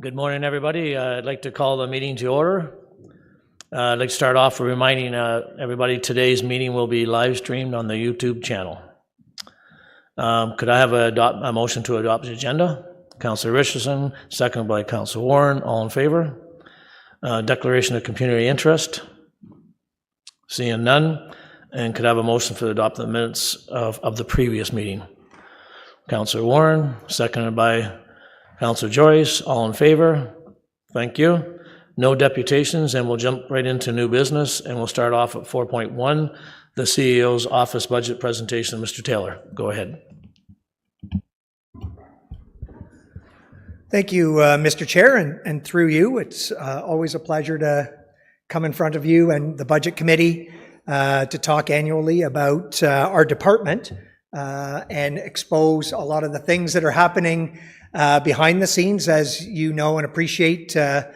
Good morning, everybody. I'd like to call the meeting to order. I'd like to start off with reminding everybody today's meeting will be live streamed on the YouTube channel. Could I have a motion to adopt the agenda? Councillor Richardson, seconded by Councillor Warren. All in favor? Declaration of community interest. Seeing none. And could I have a motion for the adoption of the minutes of the previous meeting? Councillor Warren, seconded by Councillor Joyce, all in favor? Thank you. No deputations, and we'll jump right into new business, and we'll start off at 4.1, the CEO's office budget presentation. Mr. Taylor, go ahead. Thank you, Mr. Chair, and through you, it's always a pleasure to come in front of you and the Budget Committee to talk annually about our department and expose a lot of the things that are happening behind the scenes. As you know and appreciate, I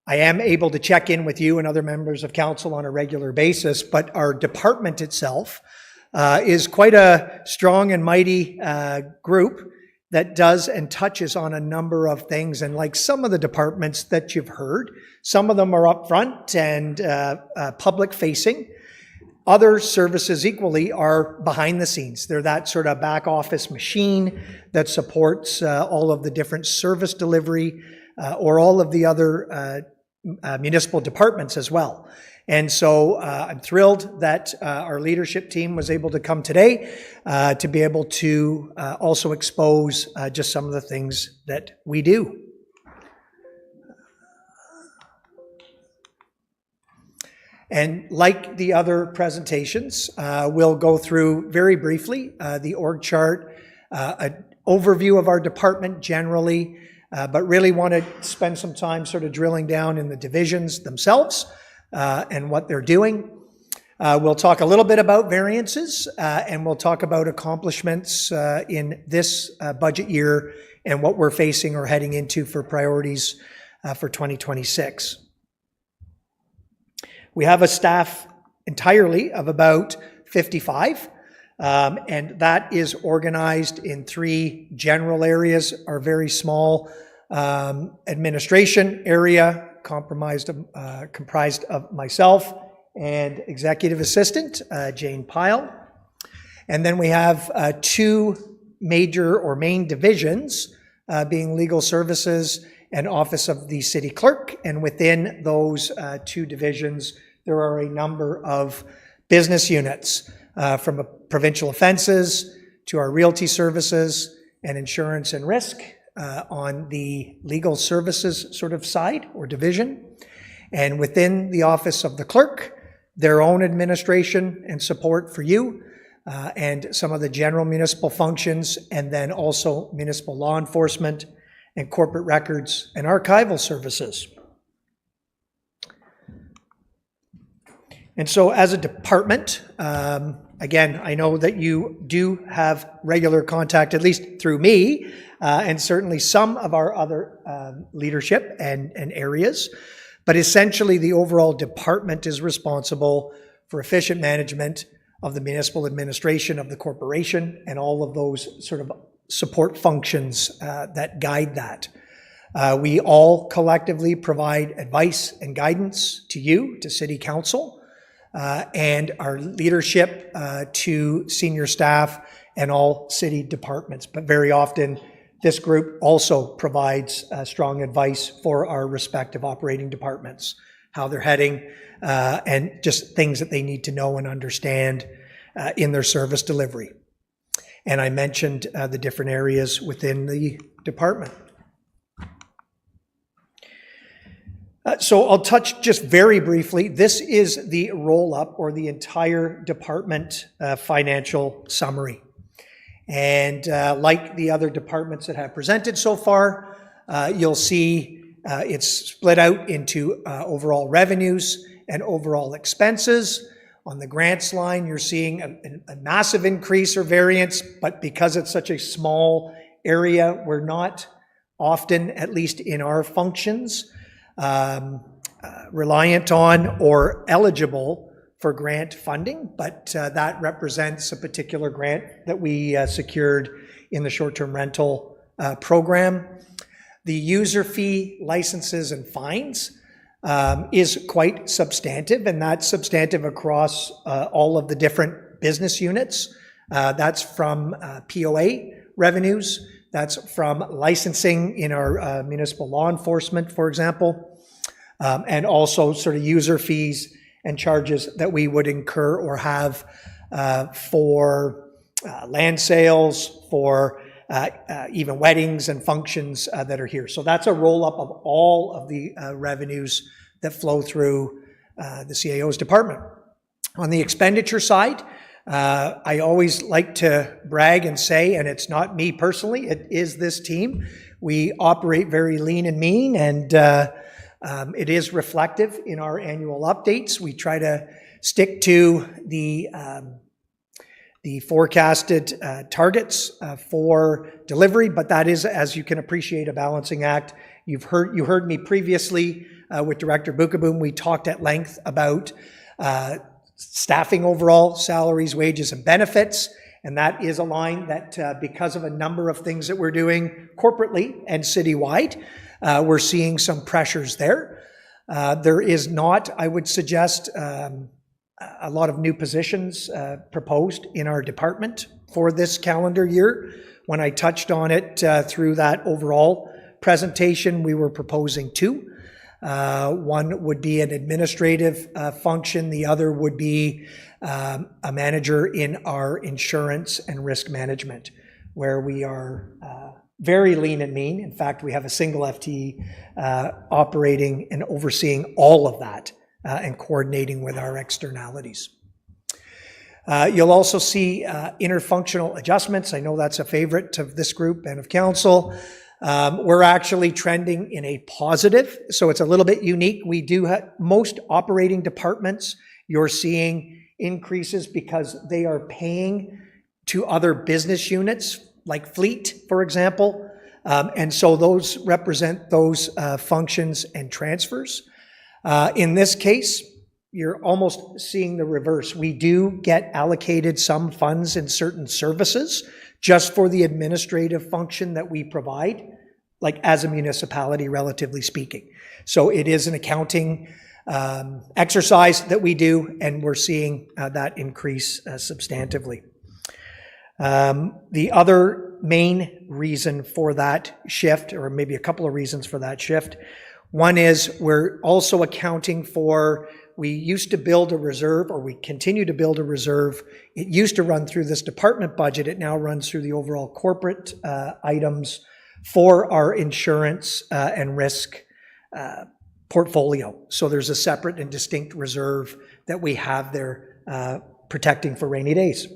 am able to check in with you and other members of council on a regular basis, but our department itself is quite a strong and mighty group that does and touches on a number of things. And like some of the departments that you've heard, some of them are up front and public facing. Other services equally are behind the scenes. They're that sort of back office machine that supports all of the different service delivery or all of the other municipal departments as well. And so I'm thrilled that our leadership team was able to come today to be able to also expose just some of the things that we do. And like the other presentations, we'll go through very briefly the org chart, an overview of our department generally, but really want to spend some time sort of drilling down in the divisions themselves and what they're doing. We'll talk a little bit about variances, and we'll talk about accomplishments in this budget year and what we're facing or heading into for priorities for 2026. We have a staff entirely of about 55, and that is organized in three general areas. Our very small administration area comprised of myself and executive assistant, Jane Pyle. And then we have two major or main divisions, being legal services and office of the city clerk. And within those two divisions, there are a number of business units, from provincial offenses to our realty services and insurance and risk on the legal services sort of side or division. And within the office of the clerk, their own administration and support for you and some of the general municipal functions, and then also municipal law enforcement and corporate records and archival services. And so as a department, again, I know that you do have regular contact, at least through me, and certainly some of our other leadership and areas. But essentially, the overall department is responsible for efficient management of the municipal administration of the corporation and all of those sort of support functions that guide that. We all collectively provide advice and guidance to you, to City Council, and our leadership to senior staff and all city departments. But very often, this group also provides strong advice for our respective operating departments, how they're heading, and just things that they need to know and understand in their service delivery. And I mentioned the different areas within the department. So I'll touch just very briefly. This is the roll-up or the entire department financial summary. And like the other departments that have presented so far, you'll see it's split out into overall revenues and overall expenses. On the grants line, you're seeing a massive increase or variance, but because it's such a small area, we're not often, at least in our functions, reliant on or eligible for grant funding, but that represents a particular grant that we secured in the short-term rental program. The user fee, licenses, and fines is quite substantive, and that's substantive across all of the different business units. That's from POA revenues, that's from licensing in our municipal law enforcement, for example, and also sort of user fees and charges that we would incur or have for land sales, for even weddings and functions that are here. So that's a roll-up of all of the revenues that flow through the CAO's department. On the expenditure side, I always like to brag and say, and it's not me personally, it is this team. We operate very lean and mean, and it is reflective in our annual updates. We try to stick to the forecasted targets for delivery, but that is, as you can appreciate, a balancing act. You heard me previously with Director Bukaboom. We talked at length about staffing overall, salaries, wages, and benefits, and that is a line that because of a number of things that we're doing corporately and citywide, we're seeing some pressures there. There is not, I would suggest, a lot of new positions proposed in our department for this calendar year. When I touched on it through that overall presentation, we were proposing two. One would be an administrative function. The other would be a manager in our insurance and risk management, where we are very lean and mean. In fact, we have a single FTE operating and overseeing all of that and coordinating with our externalities. You'll also see interfunctional adjustments. I know that's a favorite of this group and of council. We're actually trending in a positive, so it's a little bit unique. We do have most operating departments, you're seeing increases because they are paying to other business units, like fleet, for example. And so those represent those functions and transfers. In this case, you're almost seeing the reverse. We do get allocated some funds in certain services just for the administrative function that we provide, like as a municipality, relatively speaking. So it is an accounting exercise that we do, and we're seeing that increase substantively. The other main reason for that shift, or maybe a couple of reasons for that shift, one is we're also accounting for, we used to build a reserve, or we continue to build a reserve. It used to run through this department budget. It now runs through the overall corporate items for our insurance and risk portfolio. So there's a separate and distinct reserve that we have there protecting for rainy days.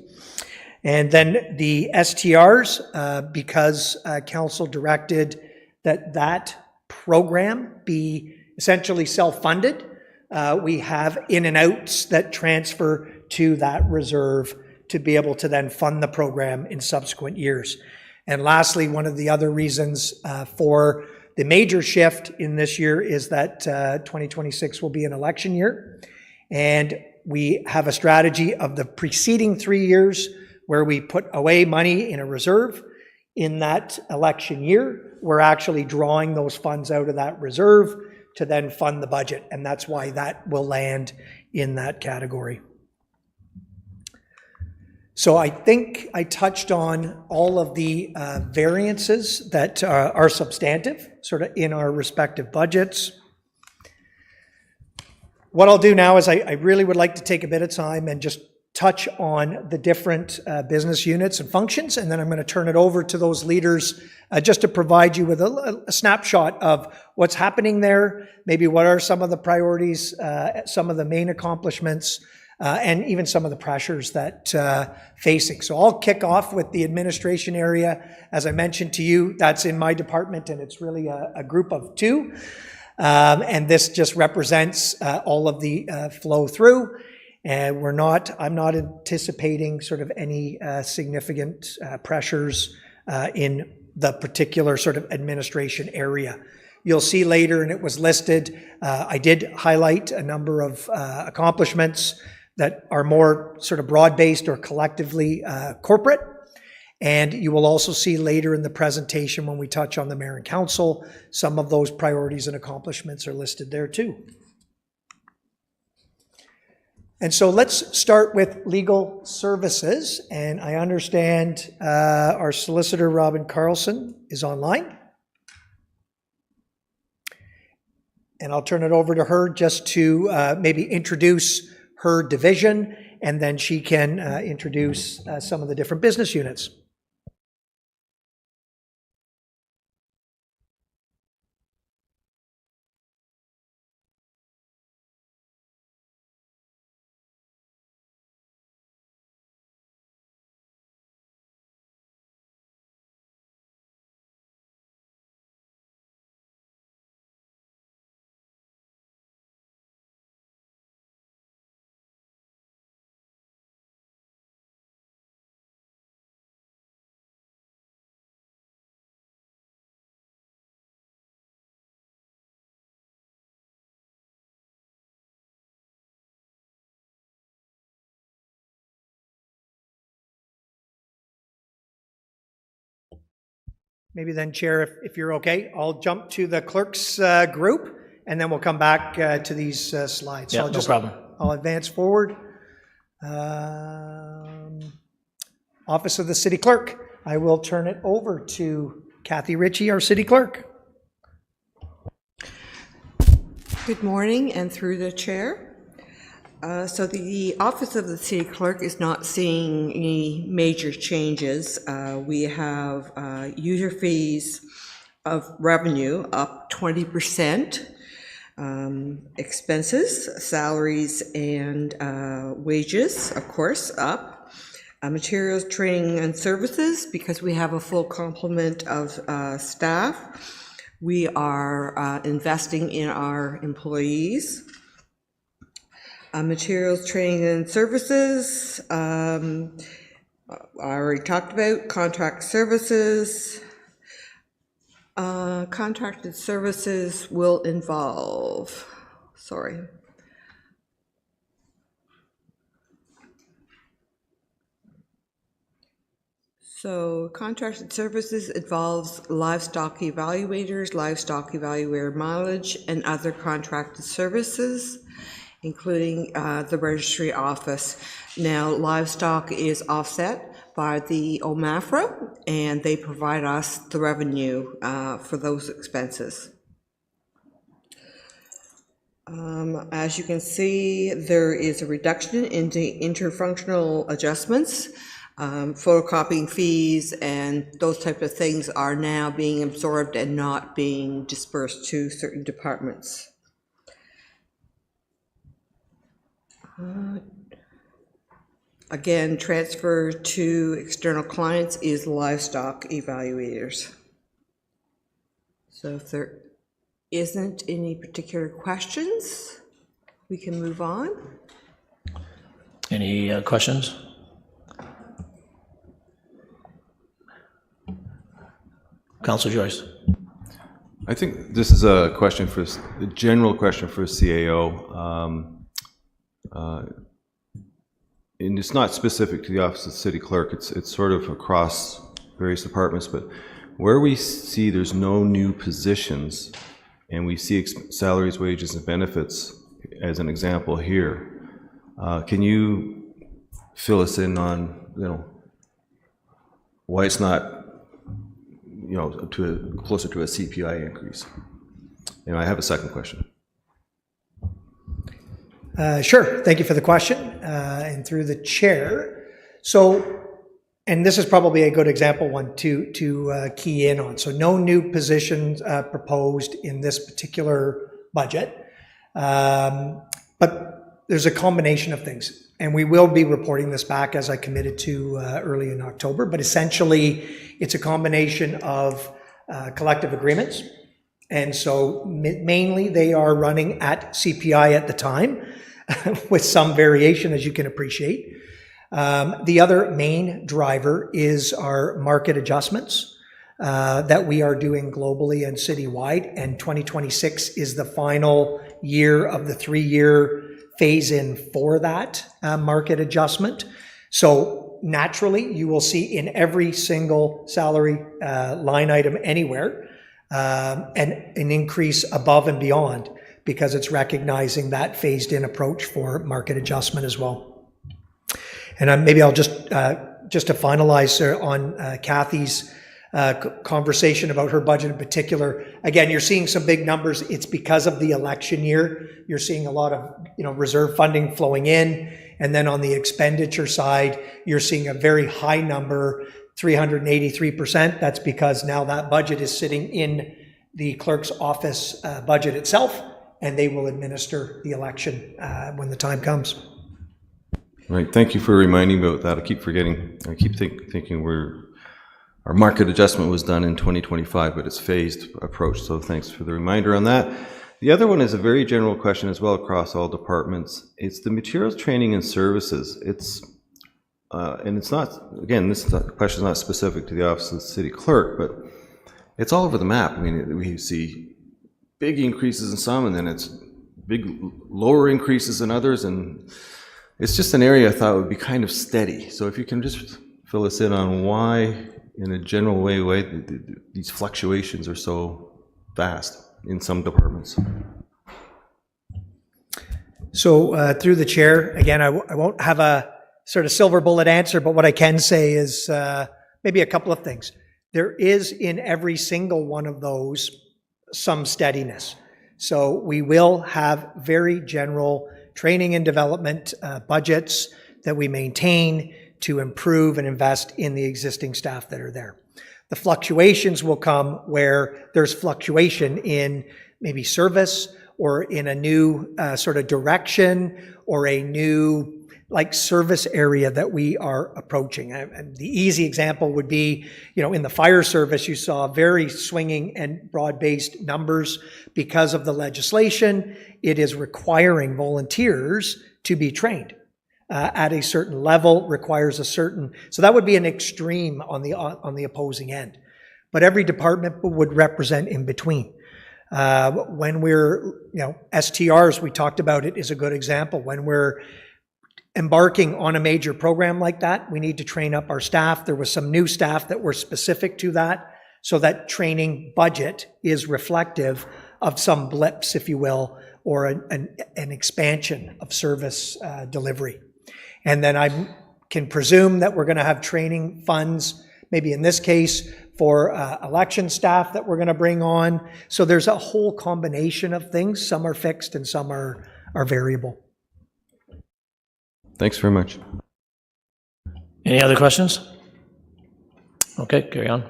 And then the STRs, because council directed that program be essentially self-funded, we have in and outs that transfer to that reserve to be able to then fund the program in subsequent years. And lastly, one of the other reasons for the major shift in this year is that 2026 will be an election year. And we have a strategy of the preceding 3 years where we put away money in a reserve. In that election year, we're actually drawing those funds out of that reserve to then fund the budget, and that's why that will land in that category. So I think I touched on all of the variances that are substantive, sort of in our respective budgets. What I'll do now is I really would like to take a bit of time and just touch on the different business units and functions, and then I'm going to turn it over to those leaders just to provide you with a snapshot of what's happening there, maybe what are some of the priorities, some of the main accomplishments, and even some of the pressures that facing. So I'll kick off with the administration area. As I mentioned to you, that's in my department, and it's really a group of two. And this just represents all of the flow through. And I'm not anticipating sort of any significant pressures in the particular sort of administration area. You'll see later, and it was listed, I did highlight a number of accomplishments that are more sort of broad-based or collectively corporate. And you will also see later in the presentation when we touch on the mayor and council, some of those priorities and accomplishments are listed there too. And so let's start with legal services. And I understand our solicitor, Robin Carlson, is online. And I'll turn it over to her just to maybe introduce her division, and then she can introduce some of the different business units. Maybe then, Chair, if you're okay, I'll jump to the clerk's group, and then we'll come back to these slides. Yeah, So no problem. I'll advance forward. Office of the City Clerk. I will turn it over to Kathy Ritchie, our City Clerk. Good morning, and through the chair. So the Office of the City Clerk is not seeing any major changes. We have user fees of revenue up 20%, expenses, salaries, and wages, of course, up. Materials, training, and services, because we have a full complement of staff. We are investing in our employees. Materials, training, and services, I already talked about. Contract services. Contracted services will involve, So contracted services involves livestock evaluators, livestock evaluator mileage, and other contracted services, including the registry office. Now, livestock is offset by the OMAFRA, and they provide us the revenue for those expenses. As you can see, there is a reduction in the interfunctional adjustments. Photocopying fees and those type of things are now being absorbed and not being dispersed to certain departments. Again, transfer to external clients is livestock evaluators. So if there isn't any particular questions, we can move on. Any questions? Councilor Joyce. I think this is a question for a general question for CAO. And it's not specific to the Office of the City Clerk, it's sort of across various departments, but where we see there's no new positions and we see salaries, wages, and benefits as an example here, can you fill us in on, why it's not, closer to a CPI increase? And I have a second question. Sure. Thank you for the question, and through the chair. So, and this is probably a good example one to key in on. So no new positions proposed in this particular budget, but there's a combination of things. And we will be reporting this back as I committed to early in October, but essentially it's a combination of collective agreements. And so mainly they are running at CPI at the time, with some variation, as you can appreciate. The other main driver is our market adjustments that we are doing globally and citywide, and 2026 is the final year of the 3-year phase in for that market adjustment. So naturally, you will see in every single salary line item anywhere an increase above and beyond, because it's recognizing that phased-in approach for market adjustment as well. And maybe I'll just to finalize on Kathy's conversation about her budget in particular. Again, you're seeing some big numbers. It's because of the election year. You're seeing a lot of reserve funding flowing in, and then on the expenditure side, you're seeing a very high number, 383%. That's because now that budget is sitting in the clerk's office budget itself, and they will administer the election when the time comes. Right. Thank you for reminding me about that. I keep forgetting. I keep thinking our market adjustment was done in 2025, but it's phased approach. So thanks for the reminder on that. The other one is a very general question as well across all departments. It's the materials, training, and services. And it's not, again, this question is not specific to the Office of the City Clerk, but it's all over the map. I mean, we see big increases in some, and then it's big lower increases in others, and it's just an area I thought would be kind of steady. So if you can just fill us in on why, in a general way these fluctuations are so vast in some departments. So through the chair, again, I won't have a sort of silver bullet answer, but what I can say is maybe a couple of things. There is in every single one of those some steadiness. So we will have very general training and development budgets that we maintain to improve and invest in the existing staff that are there. The fluctuations will come where there's fluctuation in maybe service or in a new sort of direction or a new service area that we are approaching. And the easy example would be, in the fire service, you saw very swinging and broad-based numbers because of the legislation. It is requiring volunteers to be trained at a certain level, requires a certain, so that would be an extreme on the opposing end. But every department would represent in between. When we're, STRs, we talked about it, is a good example. When we're embarking on a major program like that, we need to train up our staff. There was some new staff that were specific to that, so that training budget is reflective of some blips, if you will, or an expansion of service delivery. And then I can presume that we're going to have training funds, maybe in this case, for election staff that we're going to bring on. So there's a whole combination of things. Some are fixed and some are variable. Thanks very much. Any other questions? Okay, carry on.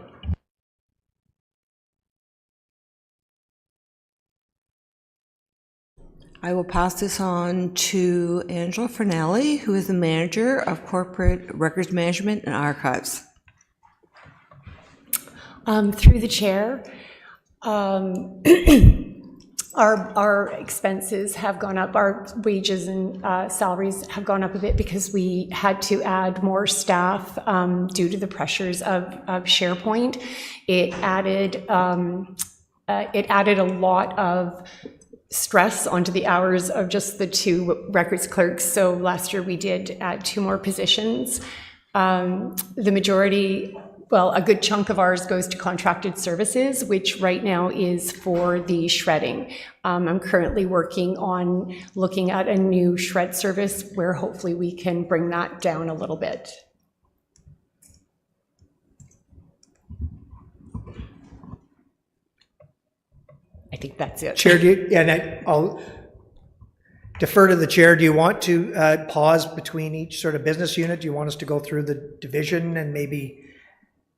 I will pass this on to Angela Fernelli, who is the Manager of Corporate Records Management and Archives. Through the chair, our expenses have gone up, our wages and salaries have gone up a bit because we had to add more staff due to the pressures of SharePoint. It added a lot of stress onto the hours of just the two records clerks. So last year we did add 2 more positions. The majority, well, a good chunk of ours goes to contracted services, which right now is for the shredding. I'm currently working on looking at a new shred service where hopefully we can bring that down a little bit. I think that's it. Chair, I'll defer to the chair. Do you want to pause between each sort of business unit? Do you want us to go through the division and maybe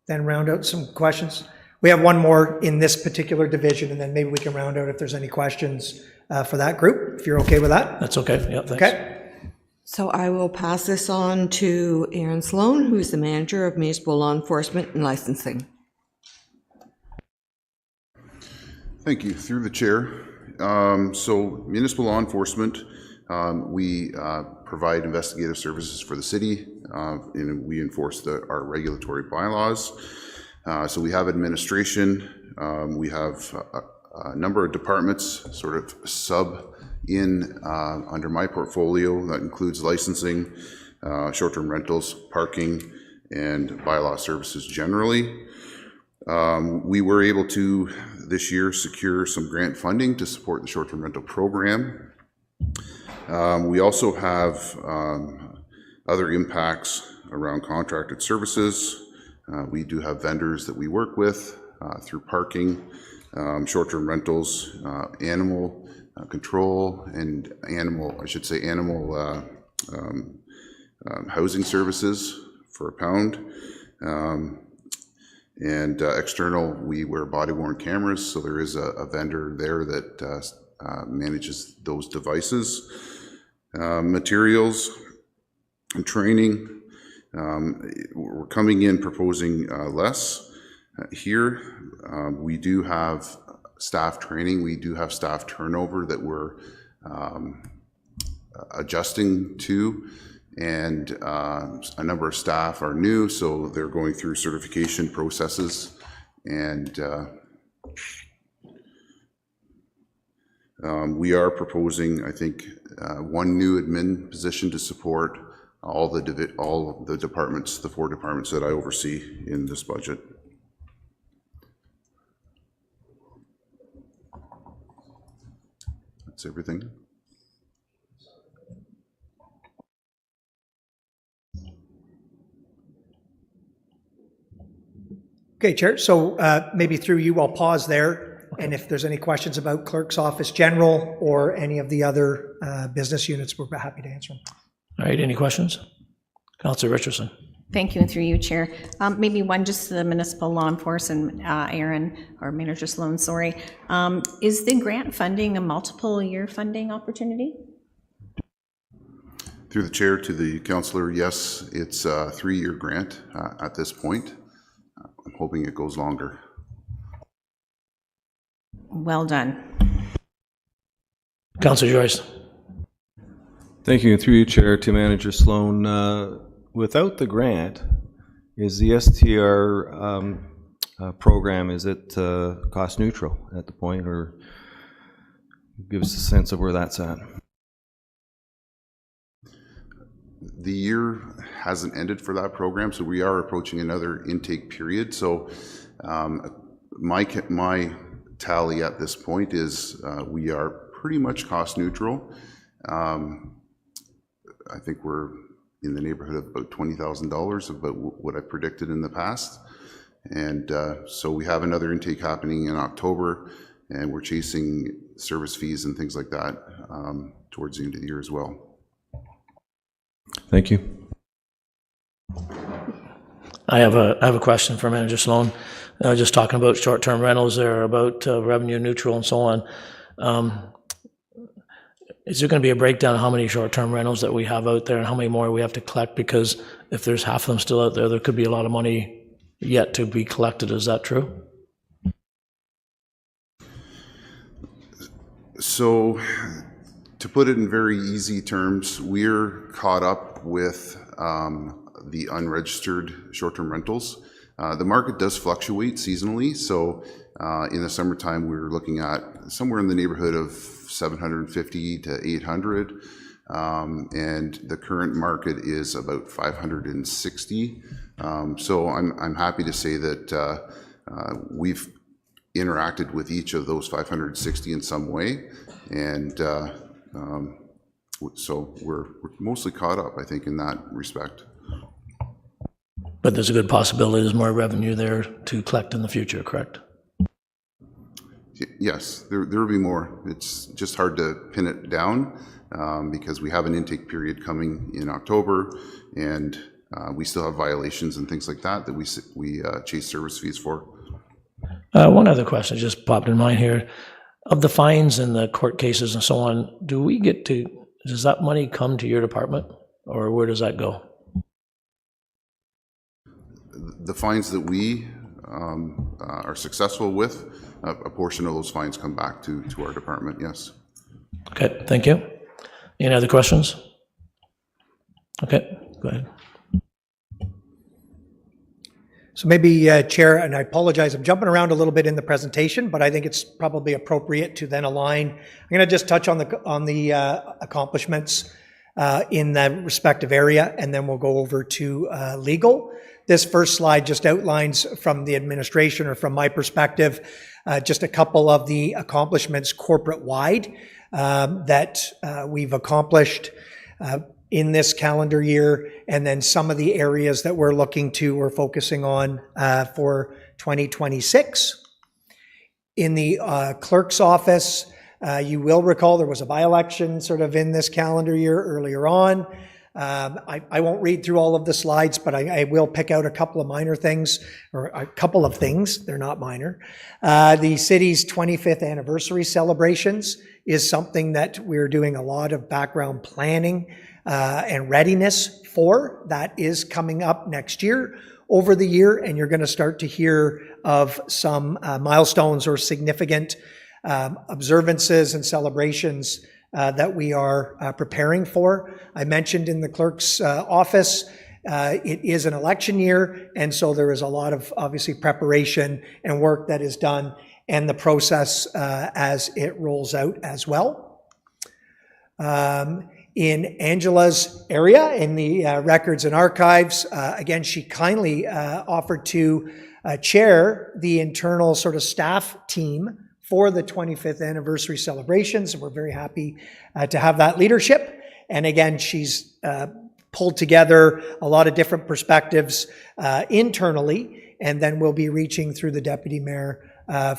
then round out some questions? We have one more in this particular division, and then maybe we can round out if there's any questions for that group, if you're okay with that. That's okay. Yep, thanks. Okay. So I will pass this on to Aaron Sloan, who is the Manager of Municipal Law Enforcement and Licensing. Thank you. Through the chair. So municipal law enforcement, we provide investigative services for the city, and we enforce our regulatory bylaws. So we have administration. We have a number of departments sort of under my portfolio. That includes licensing, short-term rentals, parking, and bylaw services generally. We were able to, this year, secure some grant funding to support the short-term rental program. We also have other impacts around contracted services. We do have vendors that we work with through parking, short-term rentals, animal control, and animal housing services for a pound. And external, we wear body-worn cameras, so there is a vendor there that manages those devices. Materials and training, we're coming in proposing less here. We do have staff training, we do have staff turnover that we're adjusting to, and a number of staff are new, so they're going through certification processes, and we are proposing, I think, one new admin position to support all the departments, the 4 departments that I oversee in this budget. That's everything. Okay, Chair, so maybe through you, I'll pause there, and if there's any questions about Clerk's Office General or any of the other business units, we're happy to answer them. All right, any questions? Councillor Richardson. Thank you, and through you, Chair. Maybe one just to the municipal law enforcement, Aaron, or Manager Sloan, sorry. Is the grant funding a multiple year funding opportunity? Through the chair to the councillor, yes, it's a 3-year grant at this point. I'm hoping it goes longer. Well done. Councillor Joyce. Thank you. Through you, Chair, to Manager Sloan. Without the grant, is the STR program, is it cost neutral at the point, or give us a sense of where that's at? The year hasn't ended for that program, so we are approaching another intake period. So my tally at this point is we are pretty much cost neutral. I think we're in the neighborhood of about $20,000, about what I predicted in the past. And so we have another intake happening in October, and we're chasing service fees and things like that towards the end of the year as well. Thank you. I have a question for Manager Sloan. Just talking about short-term rentals there, about revenue neutral and so on. Is there going to be a breakdown of how many short-term rentals that we have out there and how many more we have to collect? Because if there's half of them still out there, there could be a lot of money yet to be collected. Is that true? So, to put it in very easy terms, we're caught up with the unregistered short-term rentals. The market does fluctuate seasonally, so in the summertime we're looking at somewhere in the neighborhood of 750 to 800, and the current market is about 560. So I'm happy to say that we've interacted with each of those 560 in some way, and so we're mostly caught up, I think, in that respect. But there's a good possibility there's more revenue there to collect in the future, correct? Yes, there will be more. It's just hard to pin it down because we have an intake period coming in October, and we still have violations and things like that that we chase service fees for. One other question just popped in mind here. Of the fines and the court cases and so on, does that money come to your department, or where does that go? The fines that we are successful with, a portion of those fines come back to our department, yes. Okay, thank you. Any other questions? Okay, go ahead. So maybe, Chair, and I apologize, I'm jumping around a little bit in the presentation, but I think it's probably appropriate to then align. I'm going to just touch on the accomplishments in the respective area, and then we'll go over to legal. This first slide just outlines from the administration, or from my perspective, just a couple of the accomplishments corporate-wide that we've accomplished in this calendar year, and then some of the areas that we're looking to or focusing on for 2026. In the clerk's office, you will recall there was a by-election sort of in this calendar year earlier on. I won't read through all of the slides, but I will pick out a couple of minor things, or a couple of things, they're not minor. The city's 25th anniversary celebrations is something that we're doing a lot of background planning and readiness for. That is coming up next year, over the year, and you're going to start to hear of some milestones or significant observances and celebrations that we are preparing for. I mentioned in the clerk's office, it is an election year, and so there is a lot of obviously preparation and work that is done, and the process as it rolls out as well. In Angela's area, in the records and archives, again, she kindly offered to chair the internal sort of staff team for the 25th anniversary celebrations, and we're very happy to have that leadership. And again, she's pulled together a lot of different perspectives internally, and then we'll be reaching through the deputy mayor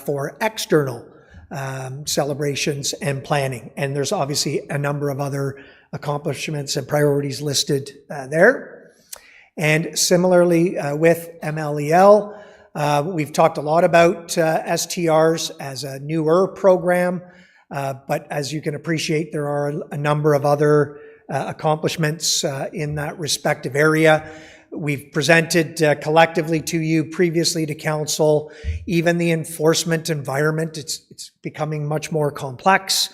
for external celebrations and planning. And there's obviously a number of other accomplishments and priorities listed there. And similarly with MLEL, we've talked a lot about STRs as a newer program, but as you can appreciate, there are a number of other accomplishments in that respective area. We've presented collectively to you, previously to council, even the enforcement environment. It's becoming much more complex,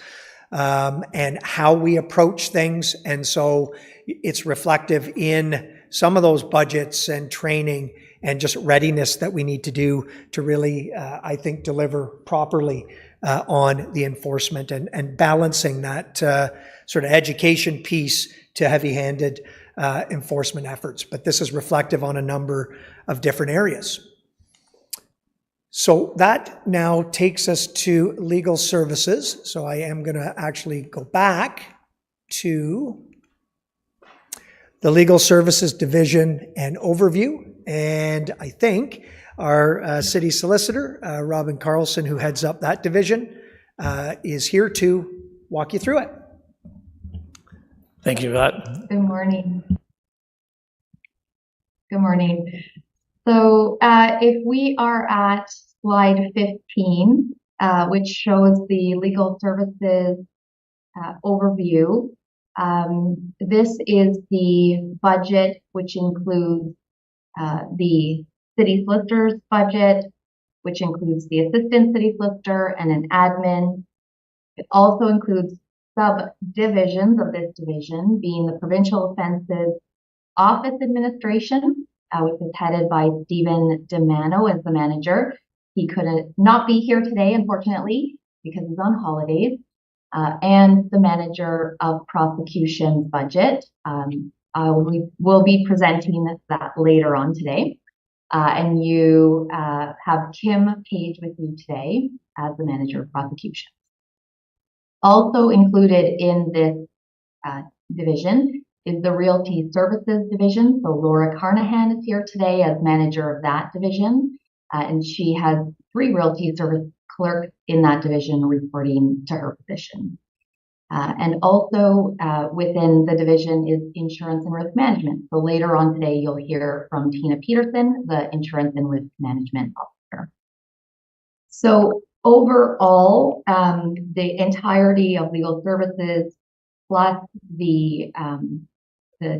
and how we approach things. And so it's reflective in some of those budgets and training and just readiness that we need to do to really, I think, deliver properly on the enforcement and balancing that sort of education piece to heavy-handed enforcement efforts. But this is reflective on a number of different areas. So that now takes us to legal services. So I am going to actually go back to the legal services division and overview. And I think our city solicitor, Robin Carlson, who heads up that division, is here to walk you through it. Thank you, Scott. Good morning. Good morning. So if we are at slide 15, which shows the legal services overview, this is the budget, which includes the city solicitor's budget, which includes the assistant city solicitor and an admin. It also includes subdivisions of this division, being the Provincial Offences Office Administration, which is headed by Stephen DeMano as the manager. He could not be here today, unfortunately, because he's on holidays. And the manager of prosecution budget. We will be presenting that later on today. And you have Kim Page with you today as the manager of prosecution. Also included in this division is the Realty Services division. So Laura Carnahan is here today as manager of that division. And she has 3 realty service clerks in that division reporting to her position. And also within the division is insurance and risk management. So later on today, you'll hear from Tina Peterson, the insurance and risk management officer. So overall, the entirety of legal services plus the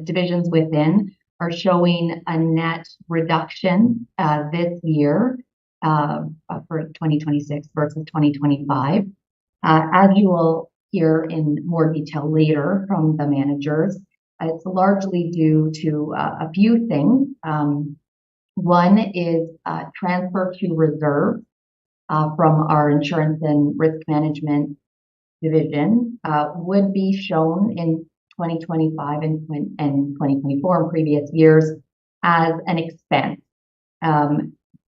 divisions within are showing a net reduction this year for 2026 versus 2025. As you will hear in more detail later from the managers, it's largely due to a few things. One is transfer to reserve from our insurance and risk management division would be shown in 2025 and 2024 and previous years as an expense.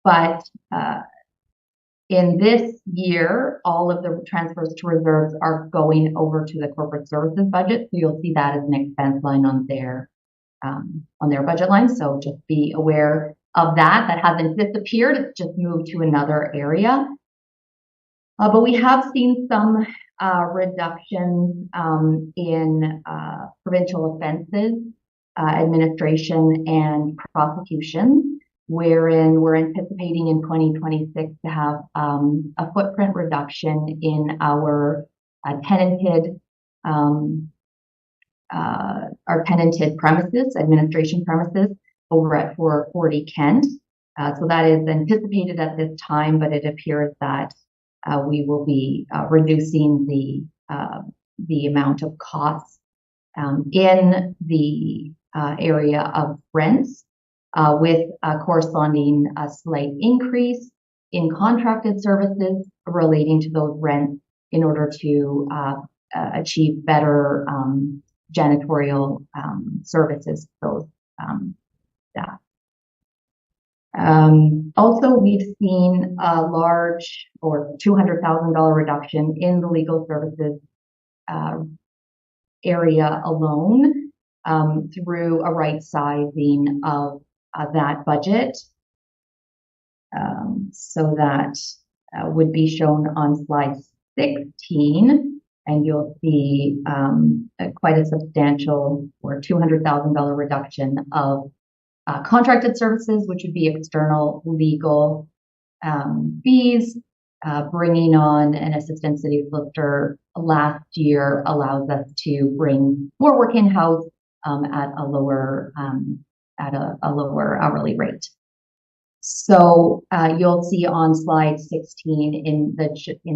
But in this year, all of the transfers to reserves are going over to the corporate services budget. So you'll see that as an expense line on their budget line. So just be aware of that. That hasn't disappeared. It's just moved to another area. But we have seen some reductions in provincial offenses, administration, and prosecution, wherein we're anticipating in 2026 to have a footprint reduction in our tenanted premises, administration premises, over at 440 Kent. So that is anticipated at this time, but it appears that we will be reducing the amount of costs in the area of rents, with a corresponding slight increase in contracted services relating to those rents in order to achieve better janitorial services for those staff. Also, we've seen a large or $200,000 reduction in the legal services area alone through a right sizing of that budget. So that would be shown on slide 16, and you'll see quite a substantial or $200,000 reduction of contracted services, which would be external legal fees. Bringing on an assistant city solicitor last year allows us to bring more work in-house at a lower hourly rate. So you'll see on slide 16 in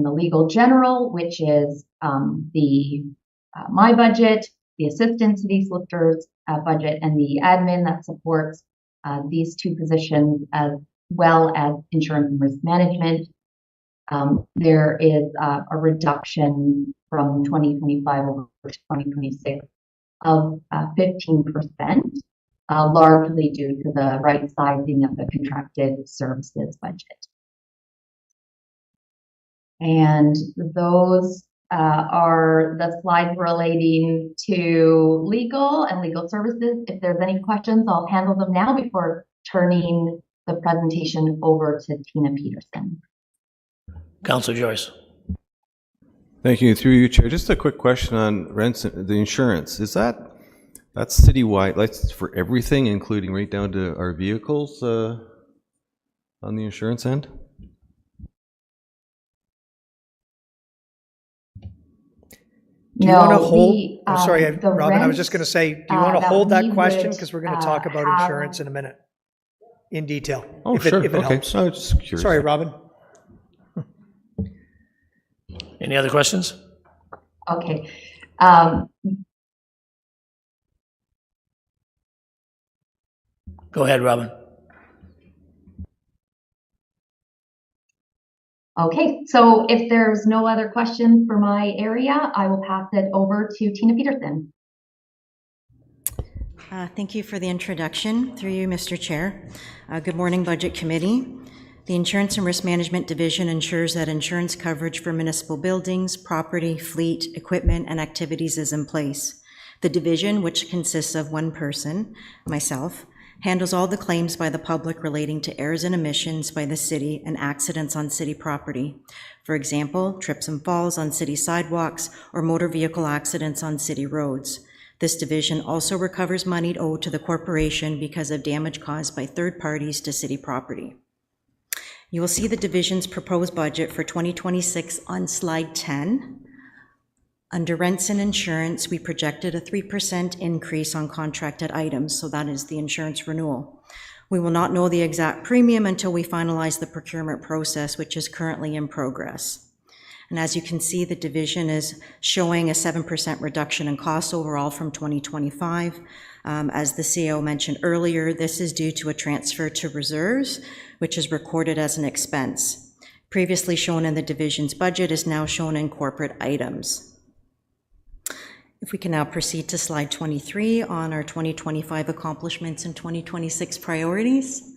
the legal general, which is my budget, the assistant city solicitor's budget, and the admin that supports these two positions, as well as insurance and risk management. There is a reduction from 2025 over to 2026 of 15%, largely due to the right sizing of the contracted services budget. And those are the slides relating to legal and legal services. If there's any questions, I'll handle them now before turning the presentation over to Tina Peterson. Councillor Joyce. Thank you. Through you, Chair. Just a quick question on rents, the insurance. Is that's citywide? That's for everything, including right down to our vehicles on the insurance end? Do you want to hold? Sorry, the Robin, I was rent, just going to say, do you want to that hold that we question? would, Because we're going to talk about have- insurance in a minute, in detail. Oh, if sure. It, if it okay. helps. I was just curious. Sorry, Robin. Any other questions? Okay. Go ahead, Robin. Okay, so if there's no other questions for my area, I will pass it over to Tina Peterson. Thank you for the introduction. Through you, Mr. Chair. Good morning, Budget Committee. The Insurance and Risk Management Division ensures that insurance coverage for municipal buildings, property, fleet, equipment, and activities is in place. The division, which consists of one person, myself, handles all the claims by the public relating to errors and omissions by the city and accidents on city property. For example, trips and falls on city sidewalks or motor vehicle accidents on city roads. This division also recovers money owed to the corporation because of damage caused by third parties to city property. You will see the division's proposed budget for 2026 on slide 10. Under rents and insurance, we projected a 3% increase on contracted items, so that is the insurance renewal. We will not know the exact premium until we finalize the procurement process, which is currently in progress. And as you can see, the division is showing a 7% reduction in costs overall from 2025. As the CEO mentioned earlier, this is due to a transfer to reserves, which is recorded as an expense. Previously shown in the division's budget is now shown in corporate items. If we can now proceed to slide 23 on our 2025 accomplishments and 2026 priorities.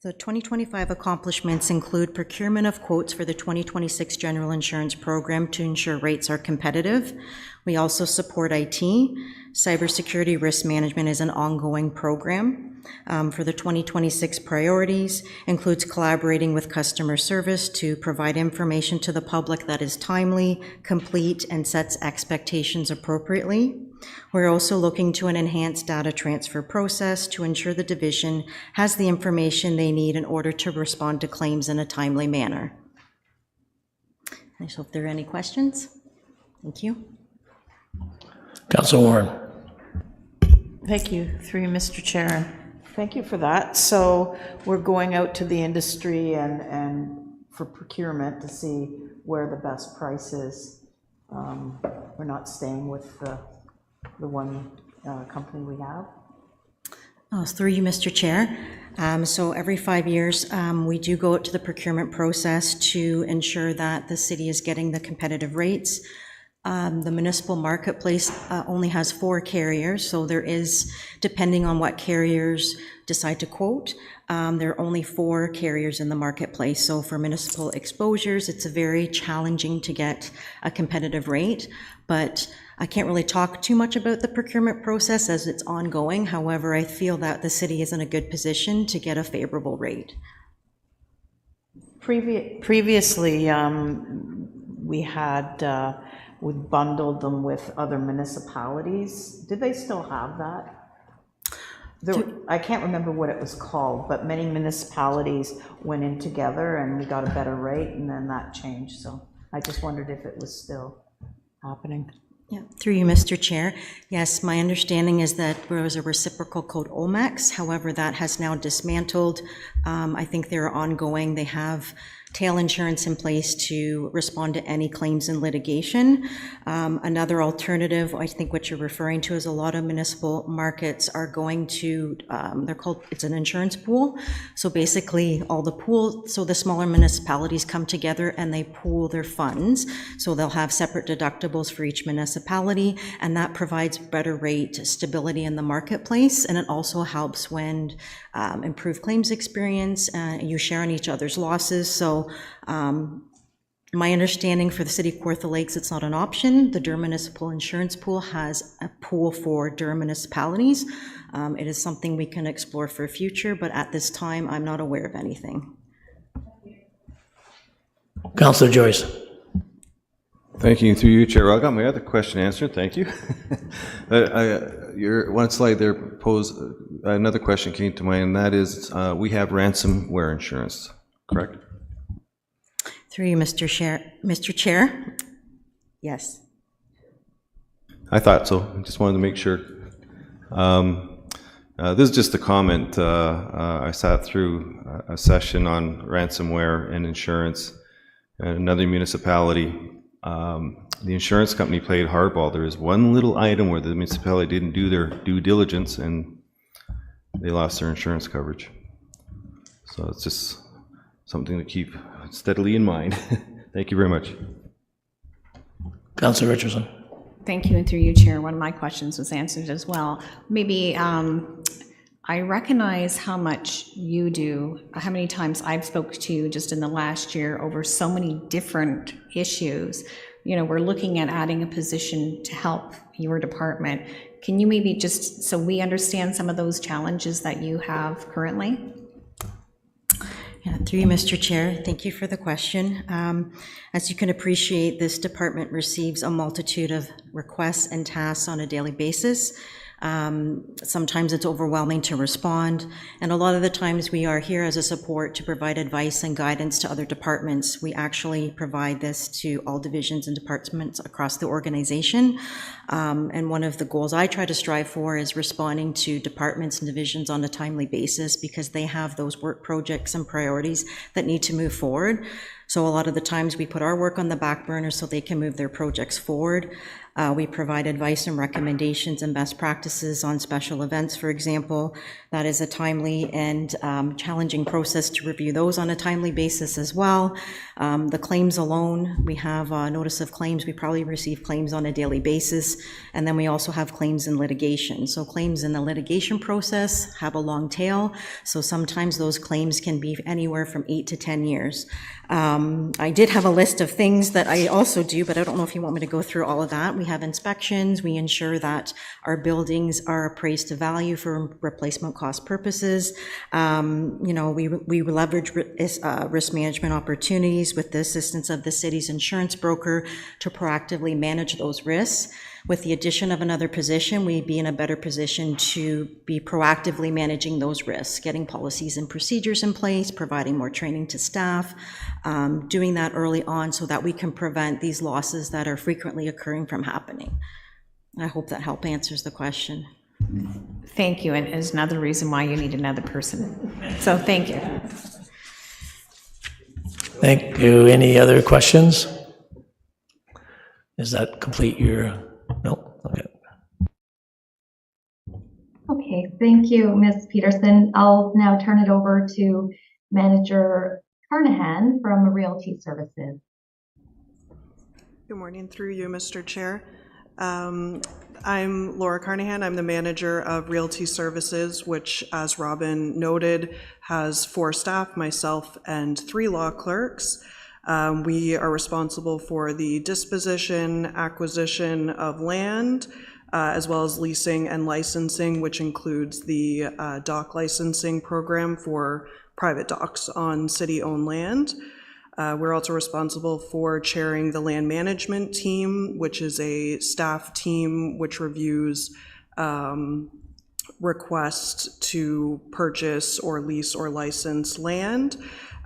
The 2025 accomplishments include procurement of quotes for the 2026 general insurance program to ensure rates are competitive. We also support IT. Cybersecurity risk management is an ongoing program. For the 2026 priorities includes collaborating with customer service to provide information to the public that is timely, complete, and sets expectations appropriately. We're also looking to an enhanced data transfer process to ensure the division has the information they need in order to respond to claims in a timely manner. So if there are any questions, thank you. Councilor Warren. Thank you, through you, Mr. Chair. Thank you for that. So we're going out to the industry and for procurement to see where the best price is. We're not staying with the one company we have. Oh, through you, Mr. Chair. So every 5 years, we do go out to the procurement process to ensure that the city is getting the competitive rates. The municipal marketplace only has 4 carriers, so there is, depending on what carriers decide to quote, there are only 4 carriers in the marketplace. So for municipal exposures, it's very challenging to get a competitive rate, but I can't really talk too much about the procurement process as it's ongoing. However, I feel that the city is in a good position to get a favorable rate. Previously, we had, we bundled them with other municipalities. Did they still have that? I can't remember what it was called, but many municipalities went in together and we got a better rate, and then that changed. So I just wondered if it was still happening. Yeah, through you, Mr. Chair. Yes, my understanding is that there was a reciprocal code OMEX. However, that has now dismantled. I think they're ongoing. They have tail insurance in place to respond to any claims in litigation. Another alternative, I think what you're referring to, is a lot of municipal markets are going to, it's an insurance pool. So basically all the pools, so the smaller municipalities come together and they pool their funds. So they'll have separate deductibles for each municipality, and that provides better rate stability in the marketplace. And it also helps when improve claims experience, you share on each other's losses. So my understanding for the city of Kawartha Lakes, it's not an option. The Durham Municipal Insurance Pool has a pool for Durham municipalities. It is something we can explore for future, but at this time, I'm not aware of anything. Councilor Joyce. Thank you. Through you, Chair. Well, I got my other question answered. Thank you. Your one slide there posed another question came to mind, and that is we have ransomware insurance, correct? Through you, Mr. Chair. Yes. I thought so. I just wanted to make sure. This is just a comment. I sat through a session on ransomware and insurance in another municipality. The insurance company played hardball. There is one little item where the municipality didn't do their due diligence and they lost their insurance coverage. So it's just something to keep steadily in mind. Thank you very much. Councilor Richardson. Thank you, and through you, Chair, one of my questions was answered as well. Maybe I recognize how much you do, how many times I've spoke to you just in the last year over so many different issues. You know, we're looking at adding a position to help your department. Can you maybe just, so we understand some of those challenges that you have currently? Yeah, through you, Mr. Chair, thank you for the question. As you can appreciate, this department receives a multitude of requests and tasks on a daily basis. Sometimes it's overwhelming to respond, and a lot of the times we are here as a support to provide advice and guidance to other departments. We actually provide this to all divisions and departments across the organization. And one of the goals I try to strive for is responding to departments and divisions on a timely basis because they have those work projects and priorities that need to move forward. So a lot of the times we put our work on the back burner so they can move their projects forward. We provide advice and recommendations and best practices on special events, for example. That is a timely and challenging process to review those on a timely basis as well. The claims alone, we have a notice of claims. We probably receive claims on a daily basis. And then we also have claims in litigation. So claims in the litigation process have a long tail. So sometimes those claims can be anywhere from 8 to 10 years. I did have a list of things that I also do, but I don't know if you want me to go through all of that. We have inspections. We ensure that our buildings are appraised to value for replacement cost purposes. We leverage risk management opportunities with the assistance of the city's insurance broker to proactively manage those risks. With the addition of another position, we'd be in a better position to be proactively managing those risks, getting policies and procedures in place, providing more training to staff, doing that early on so that we can prevent these losses that are frequently occurring from happening. I hope that answers the question. Thank you, and is another reason why you need another person. So thank you. Thank you. Any other questions? Does that complete your, no? Okay. Okay, thank you, Ms. Peterson. I'll now turn it over to Manager Carnahan from Realty Services. Good morning, through you, Mr. Chair. I'm Laura Carnahan. I'm the manager of Realty Services, which, as Robin noted, has 4 staff, myself, and 3 law clerks. We are responsible for the disposition, acquisition of land, as well as leasing and licensing, which includes the dock licensing program for private docks on city-owned land. We're also responsible for chairing the land management team, which is a staff team which reviews requests to purchase or lease or license land.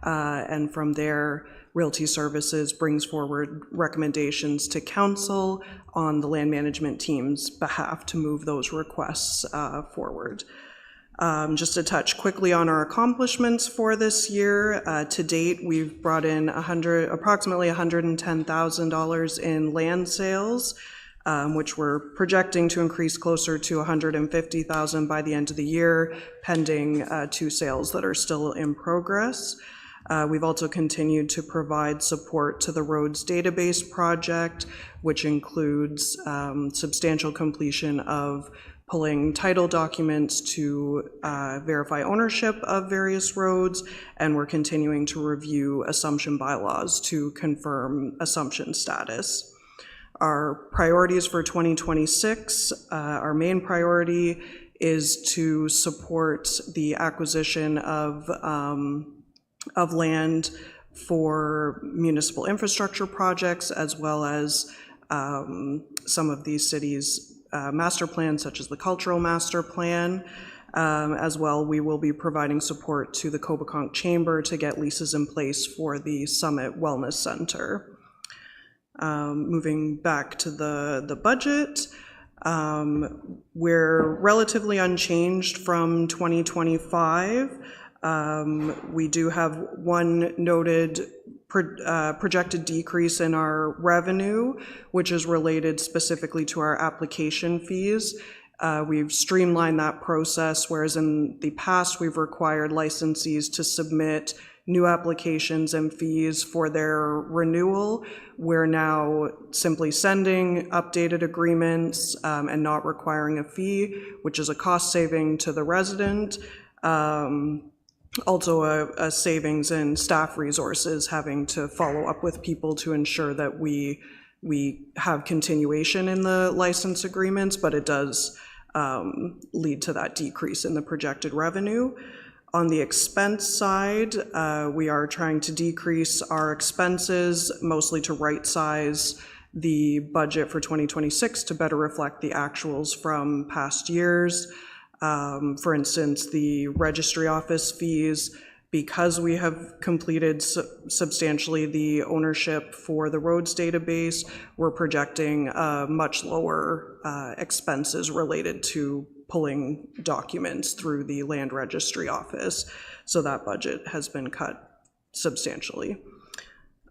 And from there, Realty Services brings forward recommendations to council on the land management team's behalf to move those requests forward. Just to touch quickly on our accomplishments for this year, to date, we've brought in approximately $110,000 in land sales, which we're projecting to increase closer to $150,000 by the end of the year, pending 2 sales that are still in progress. We've also continued to provide support to the roads database project, which includes substantial completion of pulling title documents to verify ownership of various roads, and we're continuing to review assumption bylaws to confirm assumption status. Our priorities for 2026, our main priority is to support the acquisition of land for municipal infrastructure projects, as well as some of these cities' master plans, such as the cultural master plan. As well, we will be providing support to the Cobequid Chamber to get leases in place for the Summit Wellness Center. Moving back to the budget, we're relatively unchanged from 2025. We do have one noted projected decrease in our revenue, which is related specifically to our application fees. We've streamlined that process, whereas in the past we've required licensees to submit new applications and fees for their renewal. We're now simply sending updated agreements and not requiring a fee, which is a cost saving to the resident. Also a savings in staff resources, having to follow up with people to ensure that we have continuation in the license agreements, but it does lead to that decrease in the projected revenue. On the expense side, we are trying to decrease our expenses, mostly to right-size the budget for 2026 to better reflect the actuals from past years. For instance, the registry office fees, because we have completed substantially the ownership for the roads database, we're projecting much lower expenses related to pulling documents through the land registry office. So that budget has been cut substantially.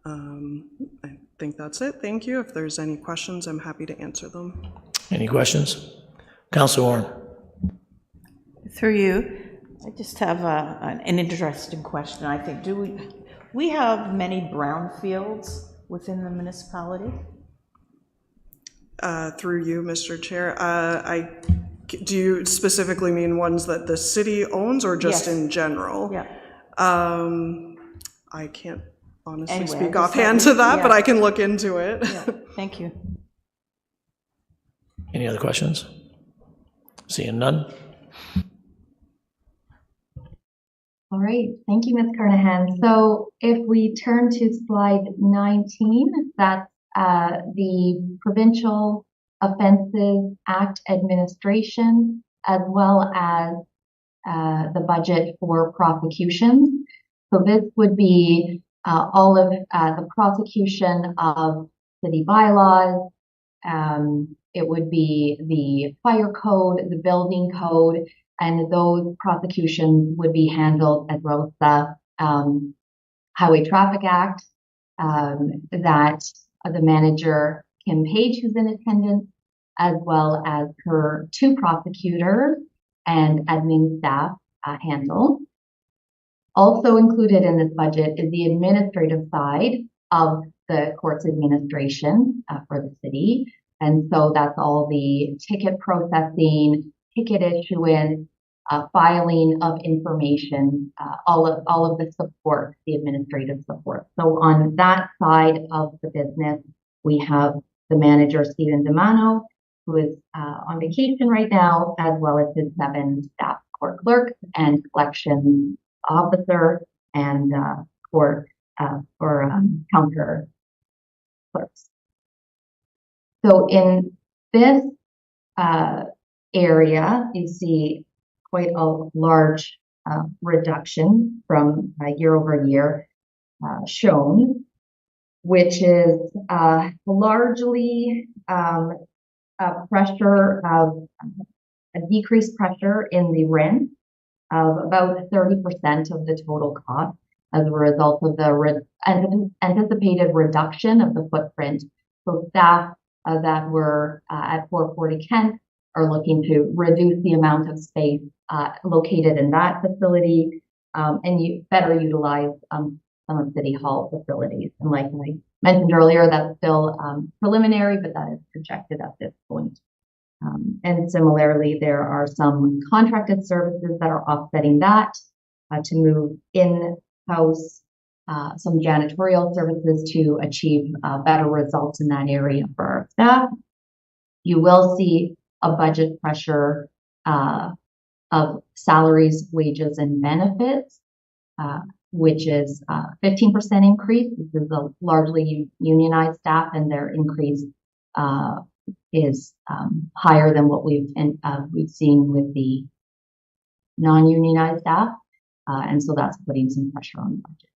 I think that's it. Thank you. If there's any questions, I'm happy to answer them. Any questions? Councilor Warren. Through you, I just have an interesting question, I think. Do we have many brownfields within the municipality? Through you, Mr. Chair, do you specifically mean ones that the city owns or just Yes. in general? Yeah. I can't honestly Anyway, I speak just offhand thought to that, but yeah. I can look into it. Yeah, thank you. Any other questions? Seeing none? All right, thank you, Ms. Carnahan. So if we turn to slide 19, that's the Provincial Offences Act administration, as well as the budget for prosecutions. So this would be all of the prosecution of city bylaws. It would be the fire code, the building code, and those prosecutions would be handled as well as the Highway Traffic Act, that the manager, Kim Page, who's in attendance, as well as her 2 prosecutors and admin staff handle. Also included in this budget is the administrative side of the court's administration for the city. And so that's all the ticket processing, ticket issuance, filing of information, all of the support, the administrative support. So on that side of the business, we have the manager, Stephen DeMano, who is on vacation right now, as well as his 7 staff court clerks and collections officer and court counter clerks. So in this area, you see quite a large reduction from year over year shown, which is largely a pressure of a decreased pressure in the rent of about 30% of the total cost as a result of the anticipated reduction of the footprint. So staff that were at 440 Kent are looking to reduce the amount of space located in that facility and better utilize some of City Hall facilities. And like I mentioned earlier, that's still preliminary, but that is projected at this point. And similarly, there are some contracted services that are offsetting that to move in-house some janitorial services to achieve better results in that area for our staff. You will see a budget pressure of salaries, wages, and benefits, which is 15% increase. This is a largely unionized staff, and their increase is higher than what we've seen with the non-unionized staff, and so that's putting some pressure on the budget.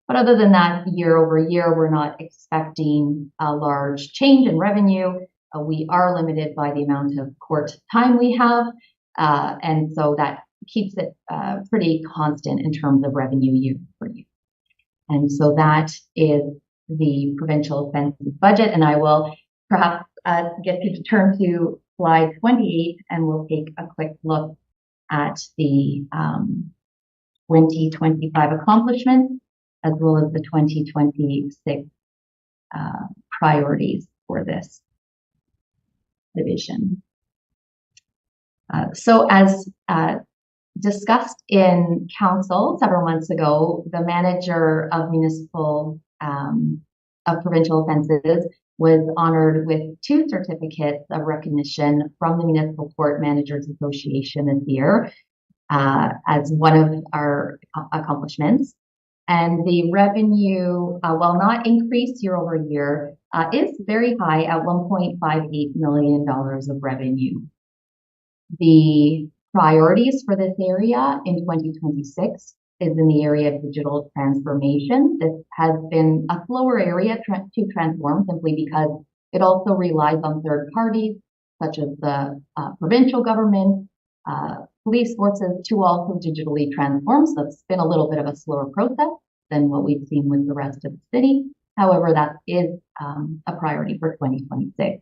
But other than that, year over year, we're not expecting a large change in revenue. We are limited by the amount of court time we have, and so that keeps it pretty constant in terms of revenue year over year. And so that is the provincial offenses budget, and I will perhaps get you to turn to slide 28, and we'll take a quick look at the 2025 accomplishments, as well as the 2026 priorities for this division. So as discussed in council several months ago, the manager of provincial offenses was honored with 2 certificates of recognition from the Municipal Court Managers Association this year as one of our accomplishments. And the revenue, while not increased year over year, is very high at $1.58 million of revenue. The priorities for this area in 2026 is in the area of digital transformation. This has been a slower area to transform simply because it also relies on third parties, such as the provincial government, police forces, to also digitally transform. So it's been a little bit of a slower process than what we've seen with the rest of the city. However, that is a priority for 2026.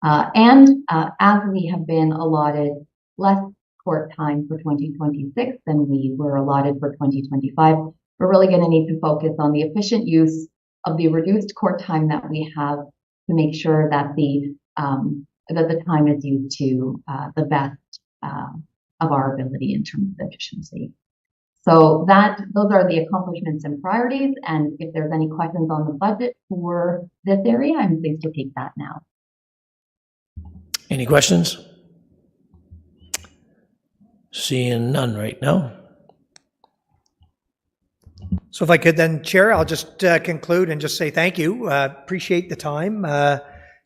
As we have been allotted less court time for 2026 than we were allotted for 2025, we're really going to need to focus on the efficient use of the reduced court time that we have to make sure that the time is used to the best of our ability in terms of efficiency. So those are the accomplishments and priorities. And if there's any questions on the budget for this area, I'm pleased to take that now. Any questions? Seeing none right now. So if I could then, Chair, I'll just conclude and just say thank you. Appreciate the time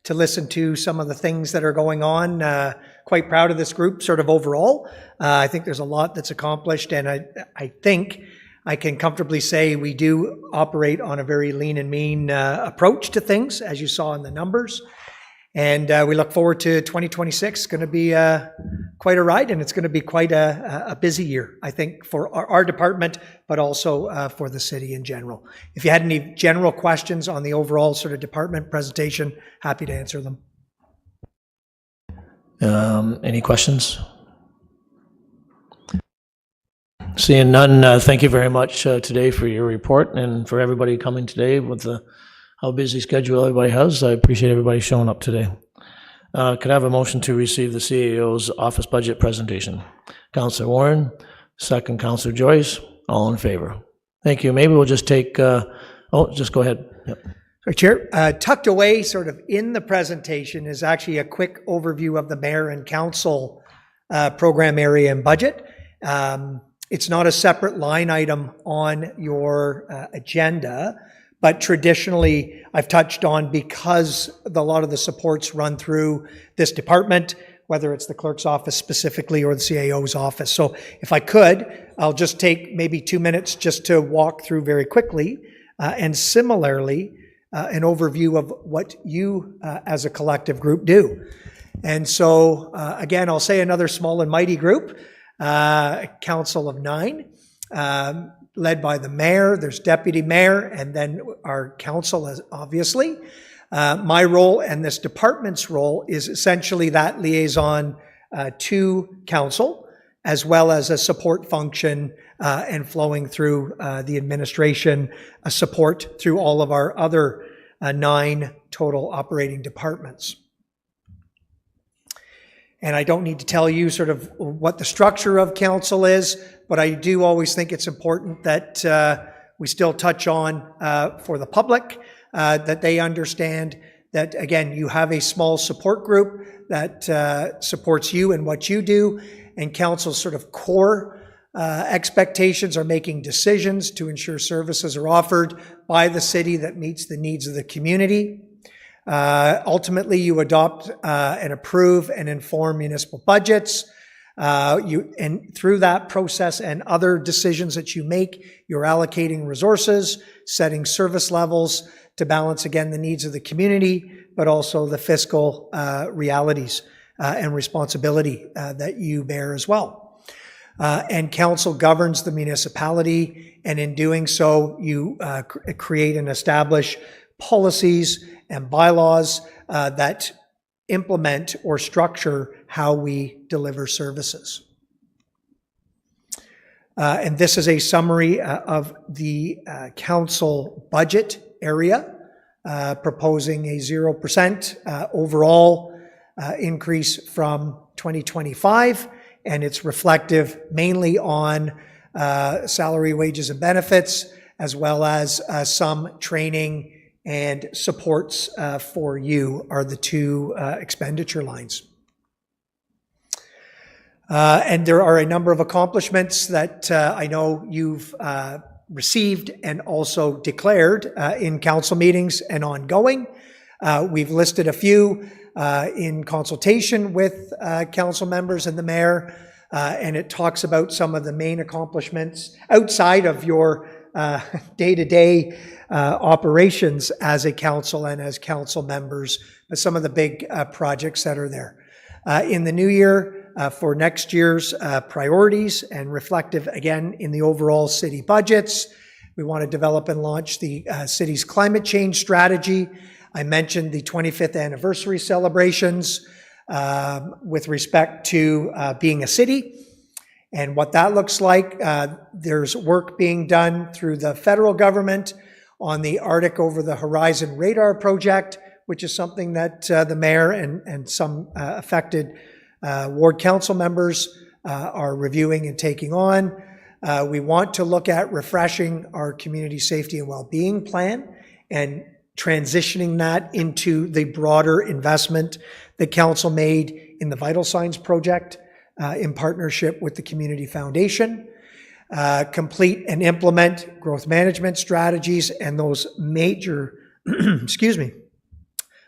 to listen to some of the things that are going on. Quite proud of this group sort of overall. I think there's a lot that's accomplished, and I think I can comfortably say we do operate on a very lean and mean approach to things, as you saw in the numbers. And we look forward to 2026. It's going to be quite a ride, and it's going to be quite a busy year, I think, for our department, but also for the city in general. If you had any general questions on the overall sort of department presentation, happy to answer them. Any questions? Seeing none, thank you very much today for your report and for everybody coming today with how busy schedule everybody has. I appreciate everybody showing up today. Could I have a motion to receive the CAO's office budget presentation? Councillor Warren, second Councillor Joyce, all in favor. Thank you. Maybe we'll just take, just go ahead. Yep. Sorry, Chair. Tucked away sort of in the presentation is actually a quick overview of the mayor and council program area and budget. It's not a separate line item on your agenda, but traditionally I've touched on, because a lot of the supports run through this department, whether it's the clerk's office specifically or the CAO's office. So if I could, I'll just take maybe 2 minutes just to walk through very quickly, and similarly, an overview of what you as a collective group do. And so again, I'll say another small and mighty group, council of 9, led by the mayor, there's deputy mayor, and then our council, obviously. My role and this department's role is essentially that liaison to council, as well as a support function and flowing through the administration, support through all of our other 9 total operating departments. And I don't need to tell you sort of what the structure of council is, but I do always think it's important that we still touch on for the public, that they understand that, again, you have a small support group that supports you and what you do, and council's sort of core expectations are making decisions to ensure services are offered by the city that meets the needs of the community. Ultimately, you adopt and approve and inform municipal budgets. And through that process and other decisions that you make, you're allocating resources, setting service levels to balance, again, the needs of the community, but also the fiscal realities and responsibility that you bear as well. And council governs the municipality, and in doing so, you create and establish policies and bylaws that implement or structure how we deliver services. And this is a summary of the council budget area, proposing a 0% overall increase from 2025, and it's reflective mainly on salary, wages, and benefits, as well as some training and supports for you are the 2 expenditure lines. And there are a number of accomplishments that I know you've received and also declared in council meetings and ongoing. We've listed a few in consultation with council members and the mayor, and it talks about some of the main accomplishments outside of your day-to-day operations as a council and as council members, but some of the big projects that are there. In the new year, for next year's priorities and reflective, again, in the overall city budgets, We want to develop and launch the city's climate change strategy. I mentioned the 25th anniversary celebrations with respect to being a city and what that looks like. There's work being done through the federal government on the Arctic Over the Horizon Radar Project, which is something that the mayor and some affected ward council members are reviewing and taking on. We want to look at refreshing our community safety and well-being plan and transitioning that into the broader investment that council made in the Vital Signs project in partnership with the Community Foundation. Complete and implement growth management strategies and those major, excuse me,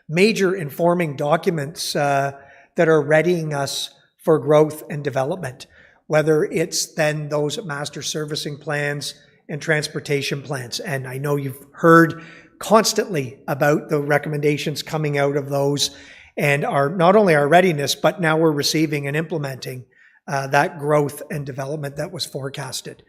major informing documents that are readying us for growth and development, whether it's then those master servicing plans and transportation plans. And I know you've heard constantly about the recommendations coming out of those and not only our readiness, but now we're receiving and implementing that growth and development that was forecasted.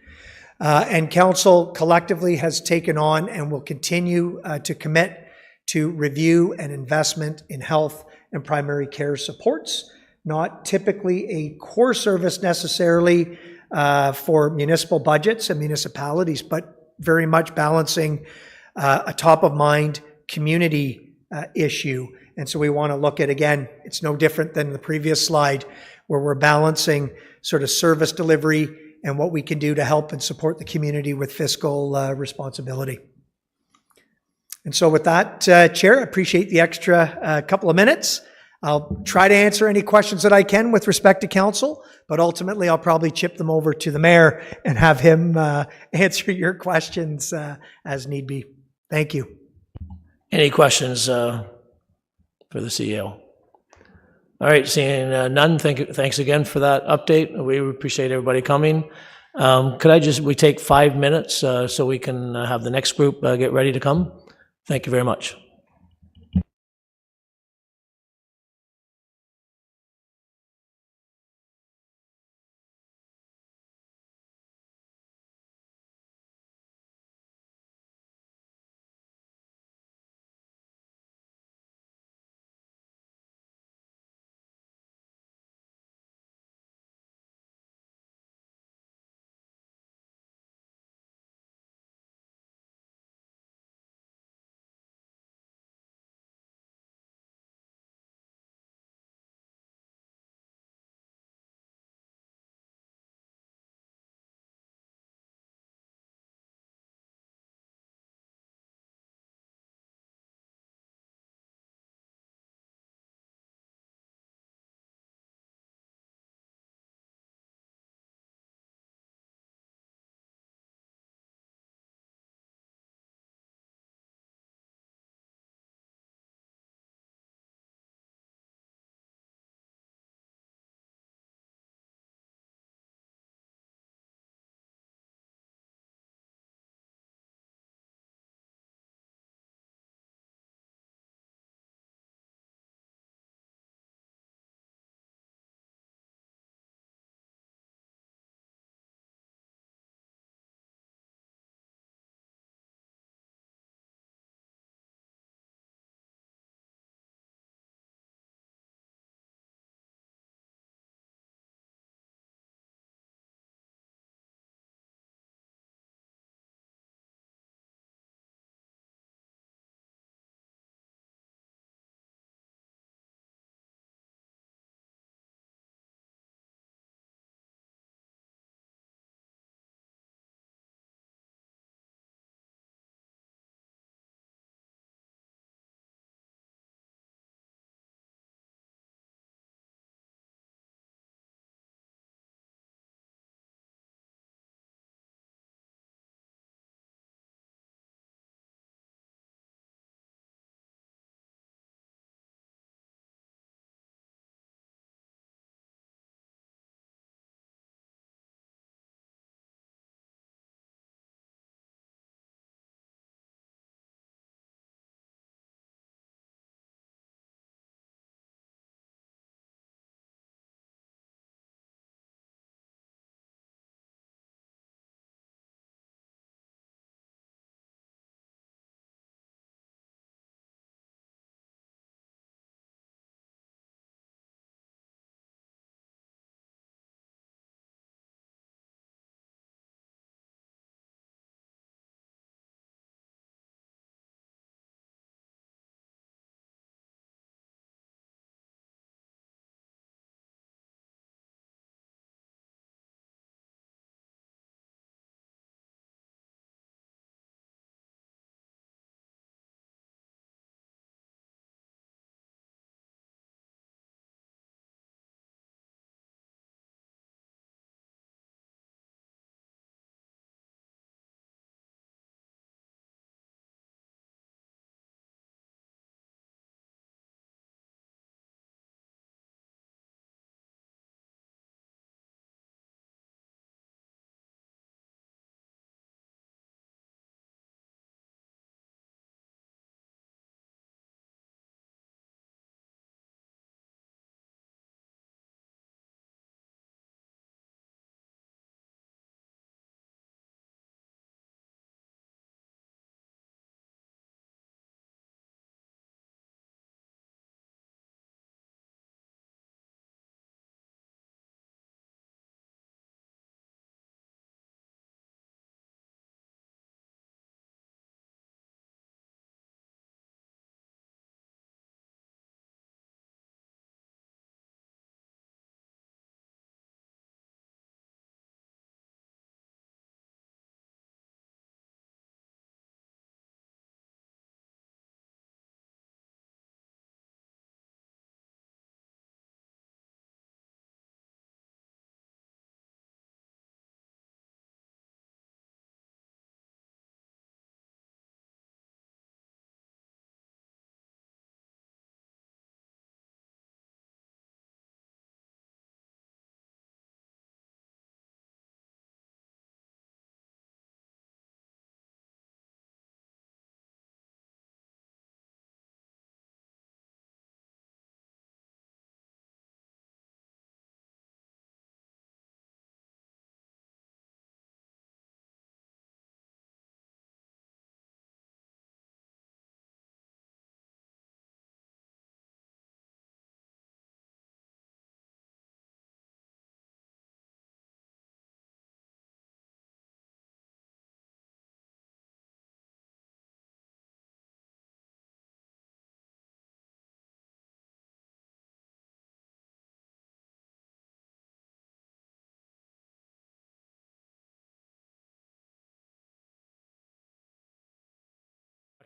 And council collectively has taken on and will continue to commit to review and investment in health and primary care supports, not typically a core service necessarily for municipal budgets and municipalities, but very much balancing a top-of-mind community issue. And so we want to look at, again, it's no different than the previous slide, where we're balancing sort of service delivery and what we can do to help and support the community with fiscal responsibility. And so with that, Chair, I appreciate the extra couple of minutes. I'll try to answer any questions that I can with respect to council, but ultimately I'll probably chip them over to the mayor and have him answer your questions as need be. Thank you. Any questions for the CEO? All right, seeing none, thanks again for that update. We appreciate everybody coming. We take 5 minutes so we can have the next group get ready to come? Thank you very much.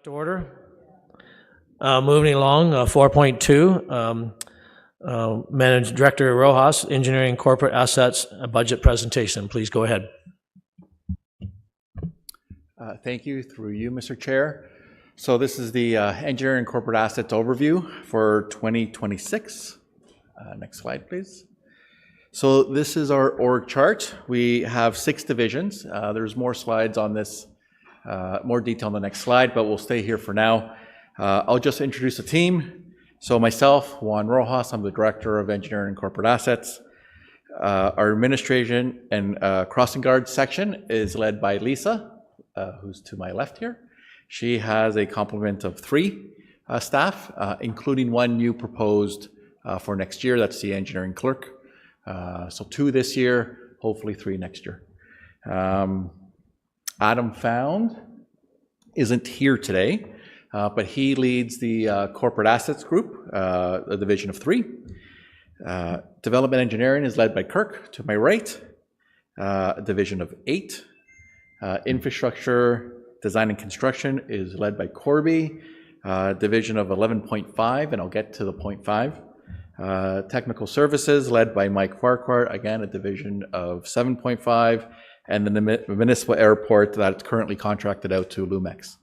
To order. Moving along, 4.2, Managing Director Rojas, Engineering Corporate Assets, Budget Presentation. Please go ahead. Thank you, through you, Mr. Chair. So this is the Engineering Corporate Assets Overview for 2026. Next slide, please. So this is our org chart. We have 6 divisions. There's more slides on this, more detail on the next slide, but we'll stay here for now. I'll just introduce the team. So myself, Juan Rojas, I'm the Director of Engineering and Corporate Assets. Our administration and crossing guard section is led by Lisa, who's to my left here. She has a complement of 3 staff, including 1 new proposed for next year. That's the engineering clerk. So 2 this year, hopefully 3 next year. Adam Found isn't here today, but he leads the corporate assets group, a division of 3. Development engineering is led by Kirk, to my right, a division of 8. Infrastructure design and construction is led by Corby, division of 11.5, and I'll get to the 0.5. Technical services led by Mike Farquhar, again a division of 7.5, and the municipal airport that's currently contracted out to Lumex.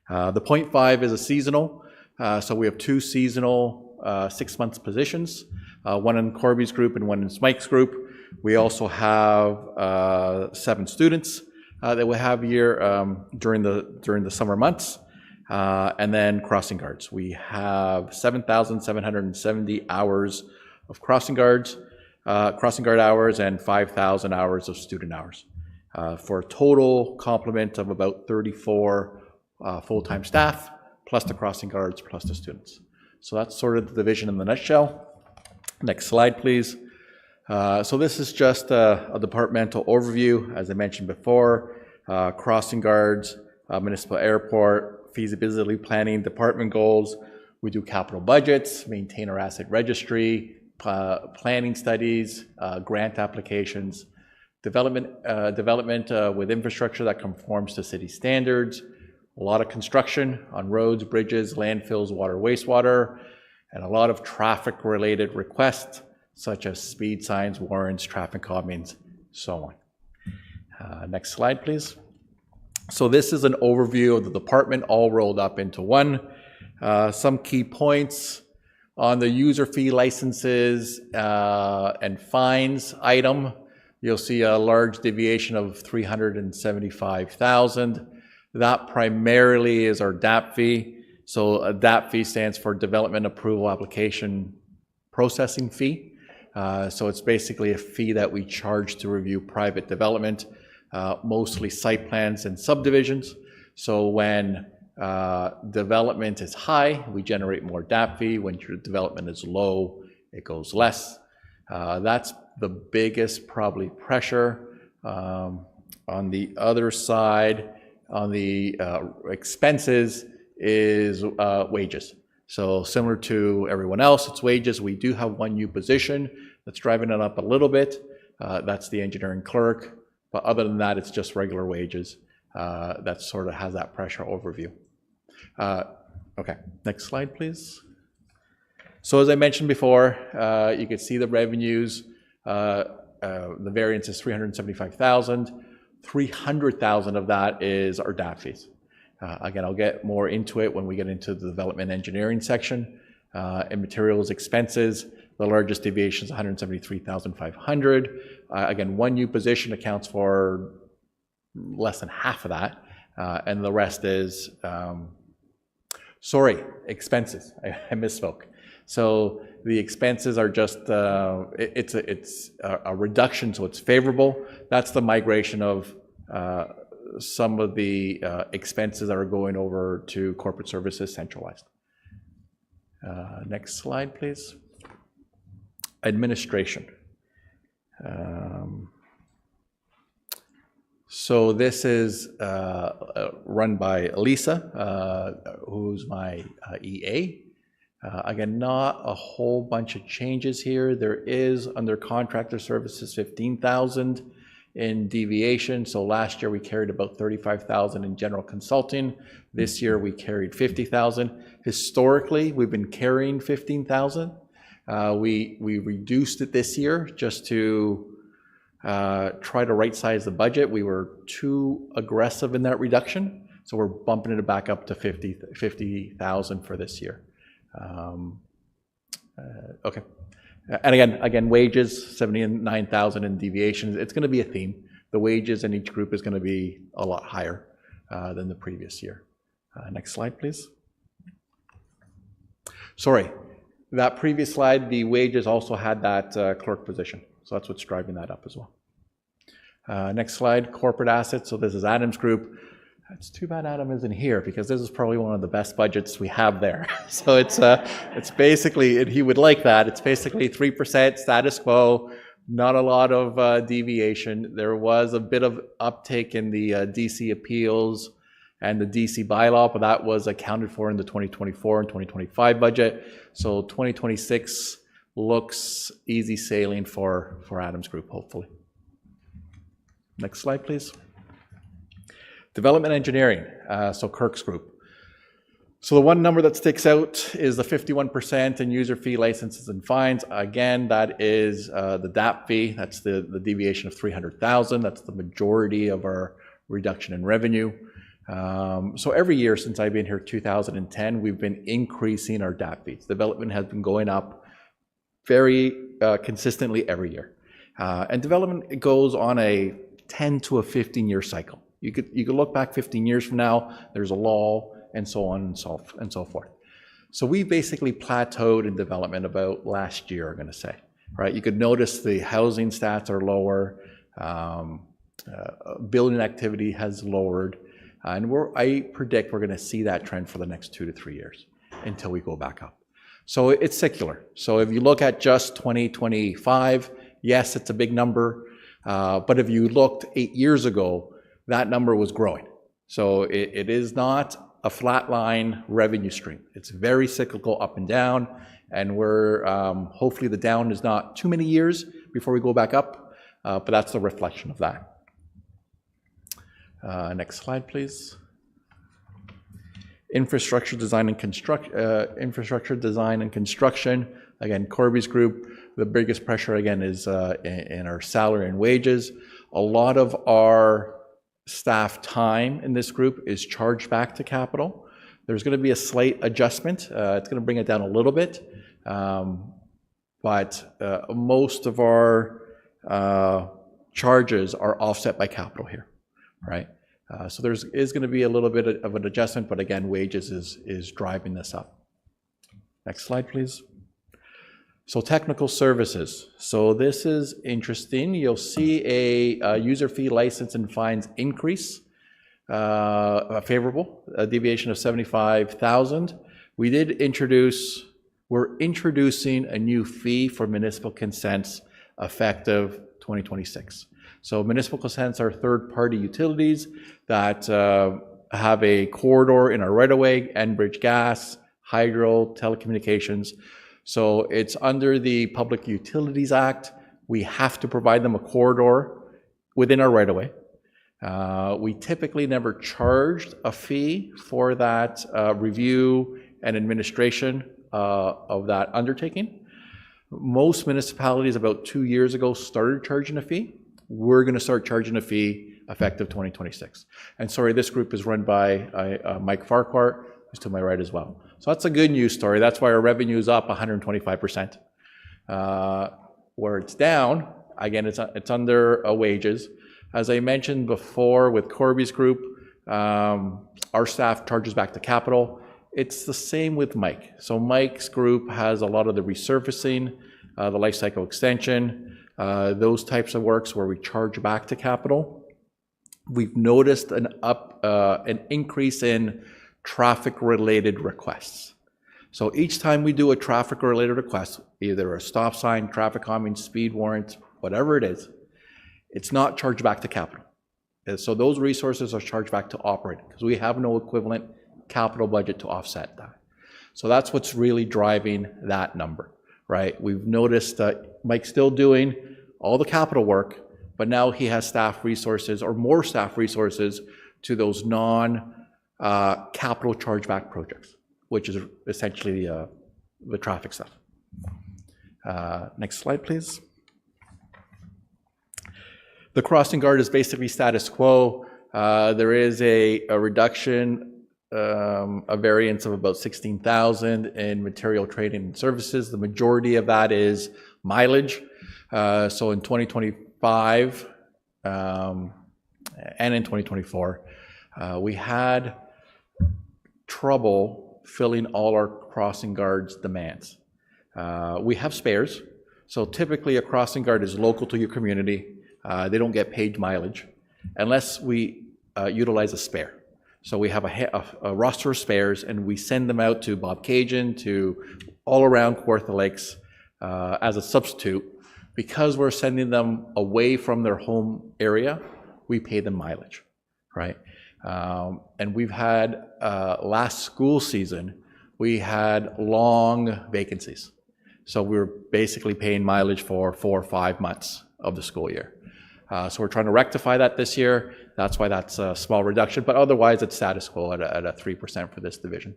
The 0.5 is a seasonal, so we have 2 seasonal 6-month positions, 1 in Corby's group and 1 in Mike's group. We also have 7 students that we have here during the summer months, and then crossing guards. We have 7,770 hours of crossing guard hours and 5,000 hours of student hours, for a total complement of about 34 full-time staff, plus the crossing guards, plus the students. So that's sort of the division in the nutshell. Next slide, please. So this is just a departmental overview, as I mentioned before. Crossing guards, municipal airport, feasibility planning, department goals. We do capital budgets, maintain our asset registry, planning studies, grant applications, development with infrastructure that conforms to city standards, a lot of construction on roads, bridges, landfills, water, wastewater, and a lot of traffic-related requests, such as speed signs, warrants, traffic calmings, so on. Next slide, please. So this is an overview of the department, all rolled up into one. Some key points on the user fee licenses and fines item. You'll see a large deviation of $375,000. That primarily is our DAP fee. So a DAP fee stands for Development Approval Application Processing Fee. So it's basically a fee that we charge to review private development, mostly site plans and subdivisions. So when development is high, we generate more DAP fee. When your development is low, it goes less. That's the biggest probably pressure. On the other side, on the expenses, is wages. So similar to everyone else, it's wages. We do have 1 new position that's driving it up a little bit. That's the engineering clerk. But other than that, it's just regular wages. That sort of has that pressure overview. Okay, next slide, please. So as I mentioned before, you can see the revenues. The variance is $375,000. $300,000 of that is our DAP fees. Again, I'll get more into it when we get into the development engineering section. And materials expenses, the largest deviation is $173,500. Again, 1 new position accounts for less than half of that. And the rest is, expenses. I misspoke. So the expenses are just, it's a reduction, so it's favorable. That's the migration of some of the expenses that are going over to corporate services centralized. Next slide, please. Administration. So this is run by Lisa, who's my EA. Again, not a whole bunch of changes here. There is under contractor services $15,000 in deviation. So last year we carried about 35,000 in general consulting. This year we carried 50,000. Historically, we've been carrying 15,000. We reduced it this year just to try to right-size the budget. We were too aggressive in that reduction, so we're bumping it back up to 50,000 for this year. Okay. And again, wages, 79,000 in deviations. It's going to be a theme. The wages in each group is going to be a lot higher than the previous year. Next slide, please. Sorry, that previous slide, the wages also had that clerk position. So that's what's driving that up as well. Next slide, corporate assets. So this is Adam's group. It's too bad Adam isn't here because this is probably one of the best budgets we have there. So it's basically, and he would like that, it's basically 3% status quo, not a lot of deviation. There was a bit of uptake in the DC appeals and the DC bylaw, but that was accounted for in the 2024 and 2025 budget. So 2026 looks easy sailing for Adam's group, hopefully. Next slide, please. Development engineering, so Kirk's group. So the one number that sticks out is the 51% in user fee licenses and fines. Again, that is the DAP fee. That's the deviation of 300,000. That's the majority of our reduction in revenue. So every year since I've been here, 2010, we've been increasing our DAP fees. Development has been going up very consistently every year. And development goes on a 10 to a 15-year cycle. You could look back 15 years from now, there's a lull, and so on and so forth. So we basically plateaued in development about last year, I'm going to say, right? You could notice the housing stats are lower, building activity has lowered, and I predict we're going to see that trend for the next 2 to 3 years until we go back up. So it's secular. So if you look at just 2025, yes, it's a big number, but if you looked 8 years ago, that number was growing. So it is not a flatline revenue stream. It's very cyclical up and down, and we're hopefully the down is not too many years before we go back up, but that's the reflection of that. Next slide, please. Infrastructure design and construction. Again, Corby's group, the biggest pressure again is in our salary and wages. A lot of our staff time in this group is charged back to capital. There's going to be a slight adjustment. It's going to bring it down a little bit, but most of our charges are offset by capital here, right? So there is going to be a little bit of an adjustment, but again, wages is driving this up. Next slide, please. So technical services. So this is interesting. You'll see a user fee license and fines increase, a deviation of 75,000. We're introducing a new fee for municipal consents effective 2026. So municipal consents are third-party utilities that have a corridor in our right-of-way, Enbridge Gas, Hydro, Telecommunications. So it's under the Public Utilities Act. We have to provide them a corridor within our right-of-way. We typically never charged a fee for that review and administration of that undertaking. Most municipalities about 2 years ago started charging a fee. We're going to start charging a fee effective 2026. And sorry, this group is run by Mike Farquhar, who's to my right as well. So that's a good news story. That's why our revenue is up 125%. Where it's down, again, it's under wages. As I mentioned before with Corby's group, our staff charges back to capital. It's the same with Mike. So Mike's group has a lot of the resurfacing, the life cycle extension, those types of works where we charge back to capital. We've noticed an increase in traffic-related requests. So each time we do a traffic-related request, either a stop sign, traffic calming, speed warrant, whatever it is, it's not charged back to capital. And so those resources are charged back to operating because we have no equivalent capital budget to offset that. So that's what's really driving that number, right? We've noticed that Mike's still doing all the capital work, but now he has staff resources or more staff resources to those non-capital chargeback projects, which is essentially the traffic stuff. Next slide, please. The crossing guard is basically status quo. There is a reduction, a variance of about 16,000 in material trading and services. The majority of that is mileage. So in 2025 and in 2024, we had trouble filling all our crossing guards' demands. We have spares. So typically a crossing guard is local to your community. They don't get paid mileage unless we utilize a spare. So we have a roster of spares, and we send them out to Bobcaygeon, to all around Kawartha Lakes as a substitute. Because we're sending them away from their home area, we pay them mileage, right? And we've had, last school season, we had long vacancies. So we were basically paying mileage for 4 or 5 months of the school year. So we're trying to rectify that this year. That's why that's a small reduction, but otherwise it's status quo at a 3% for this division.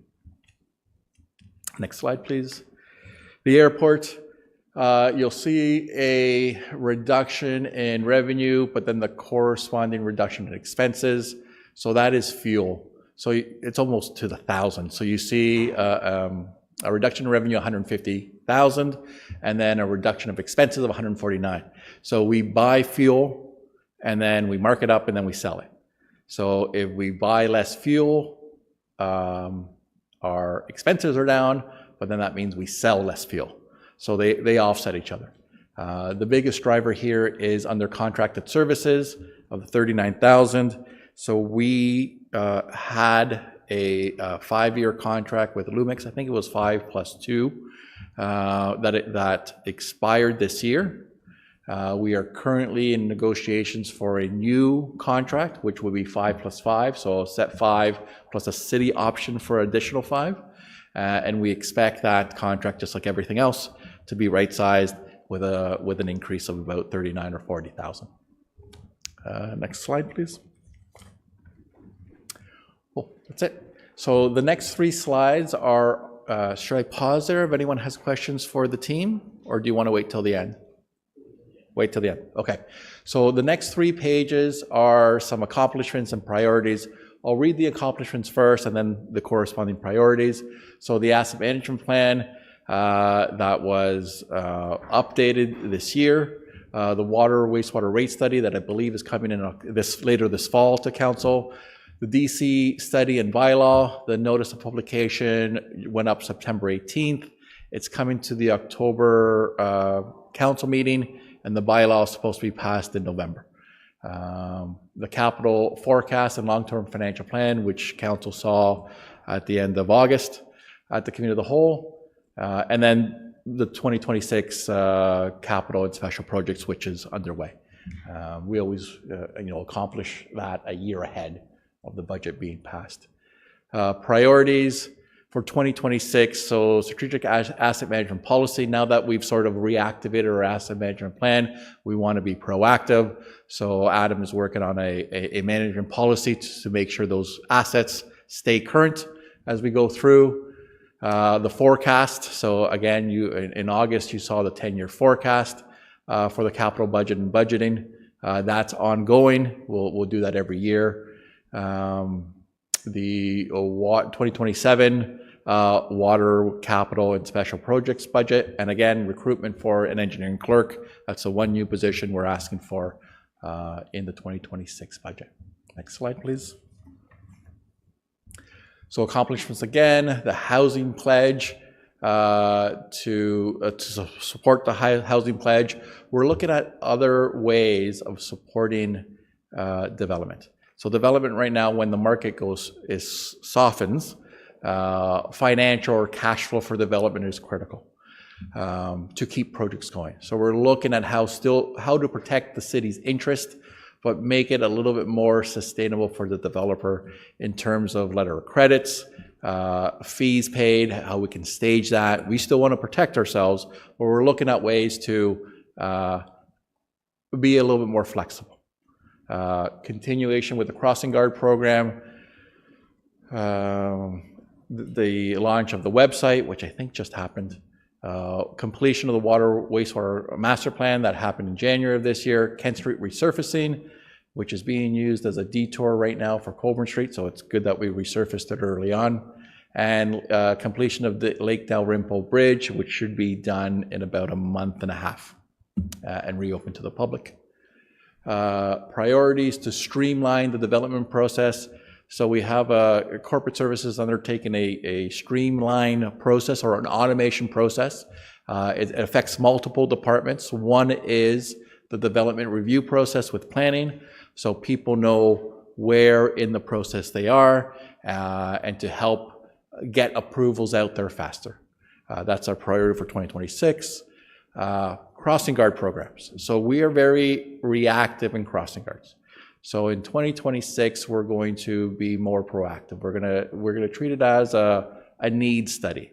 Next slide, please. The airport, you'll see a reduction in revenue, but then the corresponding reduction in expenses. So that is fuel. So it's almost to the 1,000. So you see a reduction in revenue, 150,000, and then a reduction of expenses of 149. So we buy fuel, and then we mark it up, and then we sell it. So if we buy less fuel, our expenses are down, but then that means we sell less fuel. So they offset each other. The biggest driver here is under contracted services of the 39,000. So we had a 5-year contract with Lumix. I think it was 5 + 2 that expired this year. We are currently in negotiations for a new contract, which will be 5 + 5, so set 5 plus a city option for additional 5. And we expect that contract, just like everything else, to be right-sized with an increase of about 39 or 40,000. Next slide, please. Oh, that's it. So the next 3 slides are, should I pause there if anyone has questions for the team, or do you want to wait till the end? Wait till the end. Okay. So the next 3 pages are some accomplishments and priorities. I'll read the accomplishments first and then the corresponding priorities. So the asset management plan that was updated this year. The water wastewater rate study that I believe is coming in later this fall to council. The DC study and bylaw, the notice of publication went up September 18th. It's coming to the October council meeting, and the bylaw is supposed to be passed in November. The capital forecast and long-term financial plan, which council saw at the end of August at the committee of the whole, and then the 2026 capital and special projects, which is underway. We always accomplish that a year ahead of the budget being passed. Priorities for 2026, so strategic asset management policy. Now that we've sort of reactivated our asset management plan, we want to be proactive. So Adam is working on a management policy to make sure those assets stay current as we go through. The forecast, so again, in August you saw the 10-year forecast for the capital budget and budgeting. That's ongoing. We'll do that every year. The 2027 water capital and special projects budget, and again, recruitment for an engineering clerk. That's the one new position we're asking for in the 2026 budget. Next slide, please. So accomplishments again, the housing pledge, to support the housing pledge. We're looking at other ways of supporting development. So development right now, when the market softens, financial or cash flow for development is critical to keep projects going. So we're looking at how to protect the city's interest, but make it a little bit more sustainable for the developer in terms of letter of credits, fees paid, how we can stage that. We still want to protect ourselves, but we're looking at ways to be a little bit more flexible. Continuation with the crossing guard program, the launch of the website, which I think just happened, completion of the water wastewater master plan that happened in January of this year, Kent Street resurfacing, which is being used as a detour right now for Colburn Street, so it's good that we resurfaced it early on, and completion of the Lake Dalrymple Bridge, which should be done in about a month and a half and reopened to the public. Priorities to streamline the development process. So we have corporate services undertaking a streamline process or an automation process. It affects multiple departments. One is the development review process with planning, so people know where in the process they are and to help get approvals out there faster. That's our priority for 2026. Crossing guard programs. So we are very reactive in crossing guards. So in 2026, we're going to be more proactive. We're gonna treat it as a need study.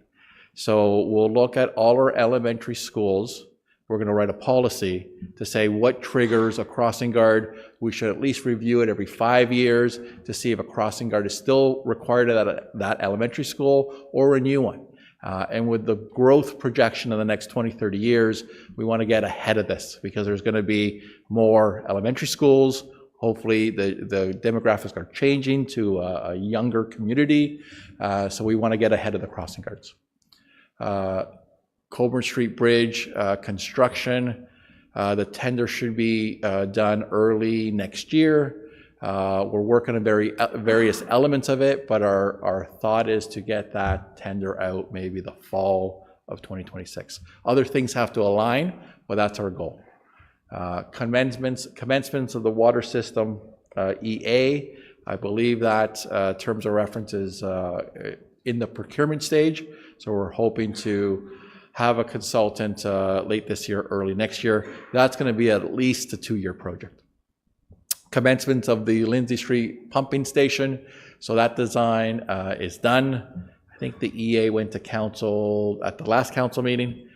So we'll look at all our elementary schools. We're gonna write a policy to say what triggers a crossing guard. We should at least review it every 5 years to see if a crossing guard is still required at that elementary school or a new one. And with the growth projection in the next 20, 30 years, we want to get ahead of this because there's going to be more elementary schools. Hopefully the demographics are changing to a younger community. So we want to get ahead of the crossing guards. Colburn Street Bridge construction, the tender should be done early next year. We're working on various elements of it, but our thought is to get that tender out maybe the fall of 2026. Other things have to align, but that's our goal. Commencements of the water system, EA, I believe that terms of reference is in the procurement stage, so we're hoping to have a consultant late this year, early next year. That's going to be at least a 2-year project. Commencement of the Lindsay Street pumping station. So that design is done. I think the EA went to council at the last council meeting,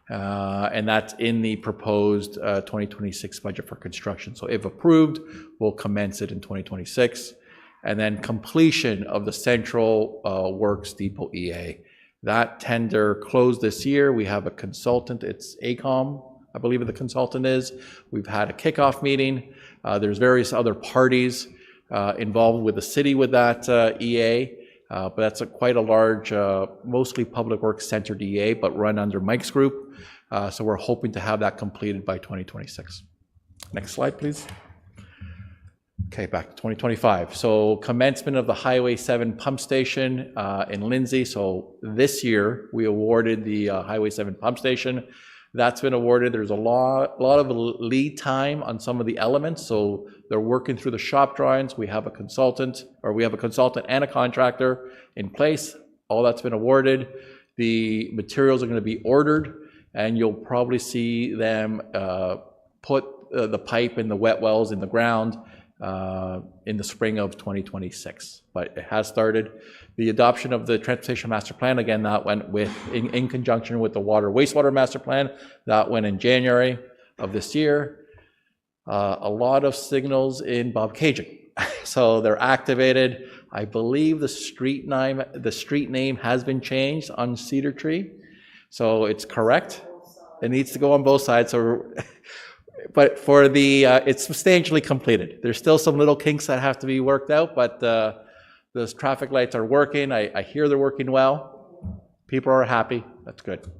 and that's in the proposed 2026 budget for construction. So if approved, we'll commence it in 2026. And then completion of the Central Works Depot EA. That tender closed this year. We have a consultant. It's AECOM, I believe the consultant is. We've had a kickoff meeting. There's various other parties involved with the city with that EA, but that's quite a large, mostly public works centered EA, but run under Mike's group. So we're hoping to have that completed by 2026. Next slide, please. Okay, back to 2025. So commencement of the Highway 7 pump station in Lindsay. So this year we awarded the Highway 7 pump station. That's been awarded. There's a lot of lead time on some of the elements, so they're working through the shop drawings. We have a consultant and a contractor in place. All that's been awarded. The materials are going to be ordered, and you'll probably see them put the pipe and the wet wells in the ground in the spring of 2026. But it has started. The adoption of the Transportation Master Plan, again, that went in conjunction with the Water Wastewater Master Plan. That went in January of this year. A lot of signals in Bobcaygeon. So they're activated. I believe the street name has been changed on Cedar Tree. So it's correct. It needs to go on both sides. So, but for the, it's substantially completed. There's still some little kinks that have to be worked out, but those traffic lights are working. I hear they're working well. People are happy. That's good.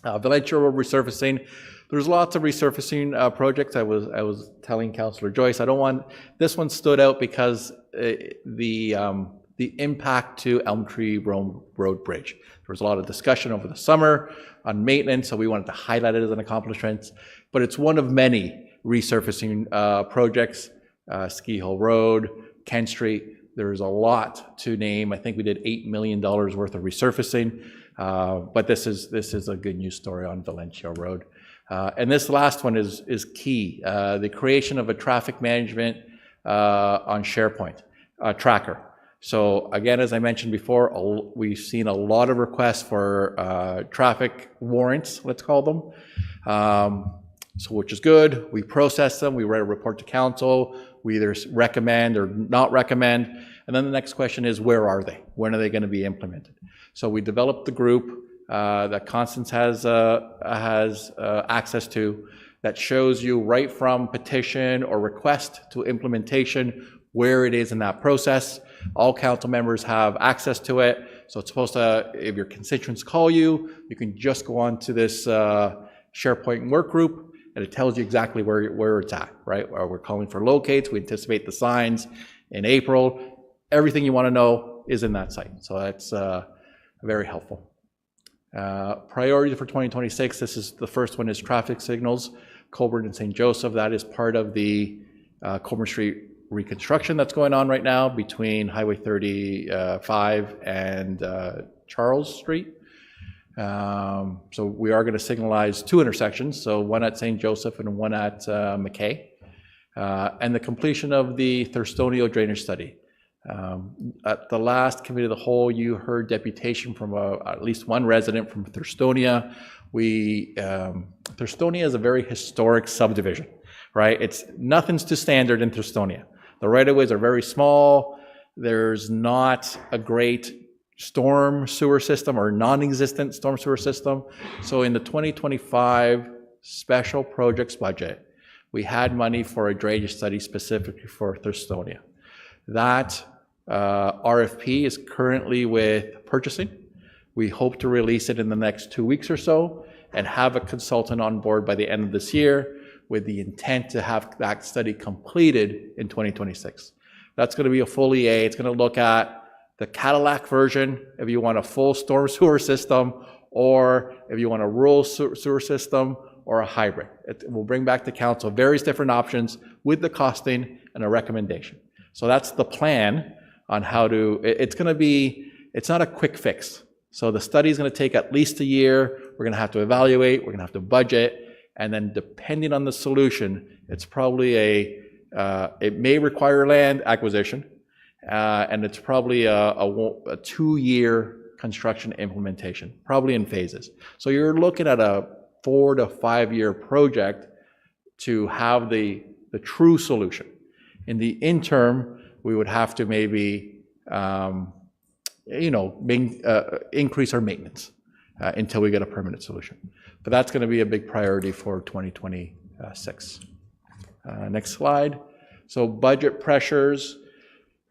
Valentia Road resurfacing. There's lots of resurfacing projects. I was telling Councillor Joyce, this one stood out because the impact to Elm Tree Road Bridge. There was a lot of discussion over the summer on maintenance, so we wanted to highlight it as an accomplishment. But it's one of many resurfacing projects. Ski Hill Road, Kent Street. There's a lot to name. I think we did $8 million worth of resurfacing, but this is a good news story on Valentia Road. And this last one is key. The creation of a traffic management on SharePoint tracker. So again, as I mentioned before, we've seen a lot of requests for traffic warrants, let's call them. So which is good. We process them, we write a report to council, we either recommend or not recommend. And then the next question is, where are they? When are they going to be implemented? So we developed the group that Constance has access to that shows you right from petition or request to implementation where it is in that process. All council members have access to it. So it's supposed to, if your constituents call you, you can just go on to this SharePoint work group and it tells you exactly where it's at, right? We're calling for locates, we anticipate the signs in April. Everything you want to know is in that site. So that's very helpful. Priority for 2026, this is the first one is traffic signals, Colborne and St. Joseph. That is part of the Colborne Street reconstruction that's going on right now between Highway 35 and Charles Street. So we are going to signalize 2 intersections, so one at St. Joseph and one at McKay. And the completion of the Thurstonio drainage study. At the last committee of the whole, you heard deputation from at least one resident from Thurstonio. Thurstonio is a very historic subdivision, right? Nothing's to standard in Thurstonio. The right-of-ways are very small. There's not a great storm sewer system or non-existent storm sewer system. So in the 2025 special projects budget, we had money for a drainage study specifically for Thurstonio. That RFP is currently with purchasing. We hope to release it in the next 2 weeks or so and have a consultant on board by the end of this year with the intent to have that study completed in 2026. That's going to be a full EA. It's going to look at the Cadillac version if you want a full storm sewer system, or if you want a rural sewer system or a hybrid. It will bring back to council various different options with the costing and a recommendation. So that's the plan on how to, it's not a quick fix. So the study is going to take at least a year. We're going to have to evaluate, we're going to have to budget, and then depending on the solution, it's probably it may require land acquisition, and it's probably a 2-year construction implementation, probably in phases. So you're looking at a 4 to 5 year project to have the true solution. In the interim, we would have to maybe, increase our maintenance until we get a permanent solution. But that's going to be a big priority for 2026. Next slide. So budget pressures,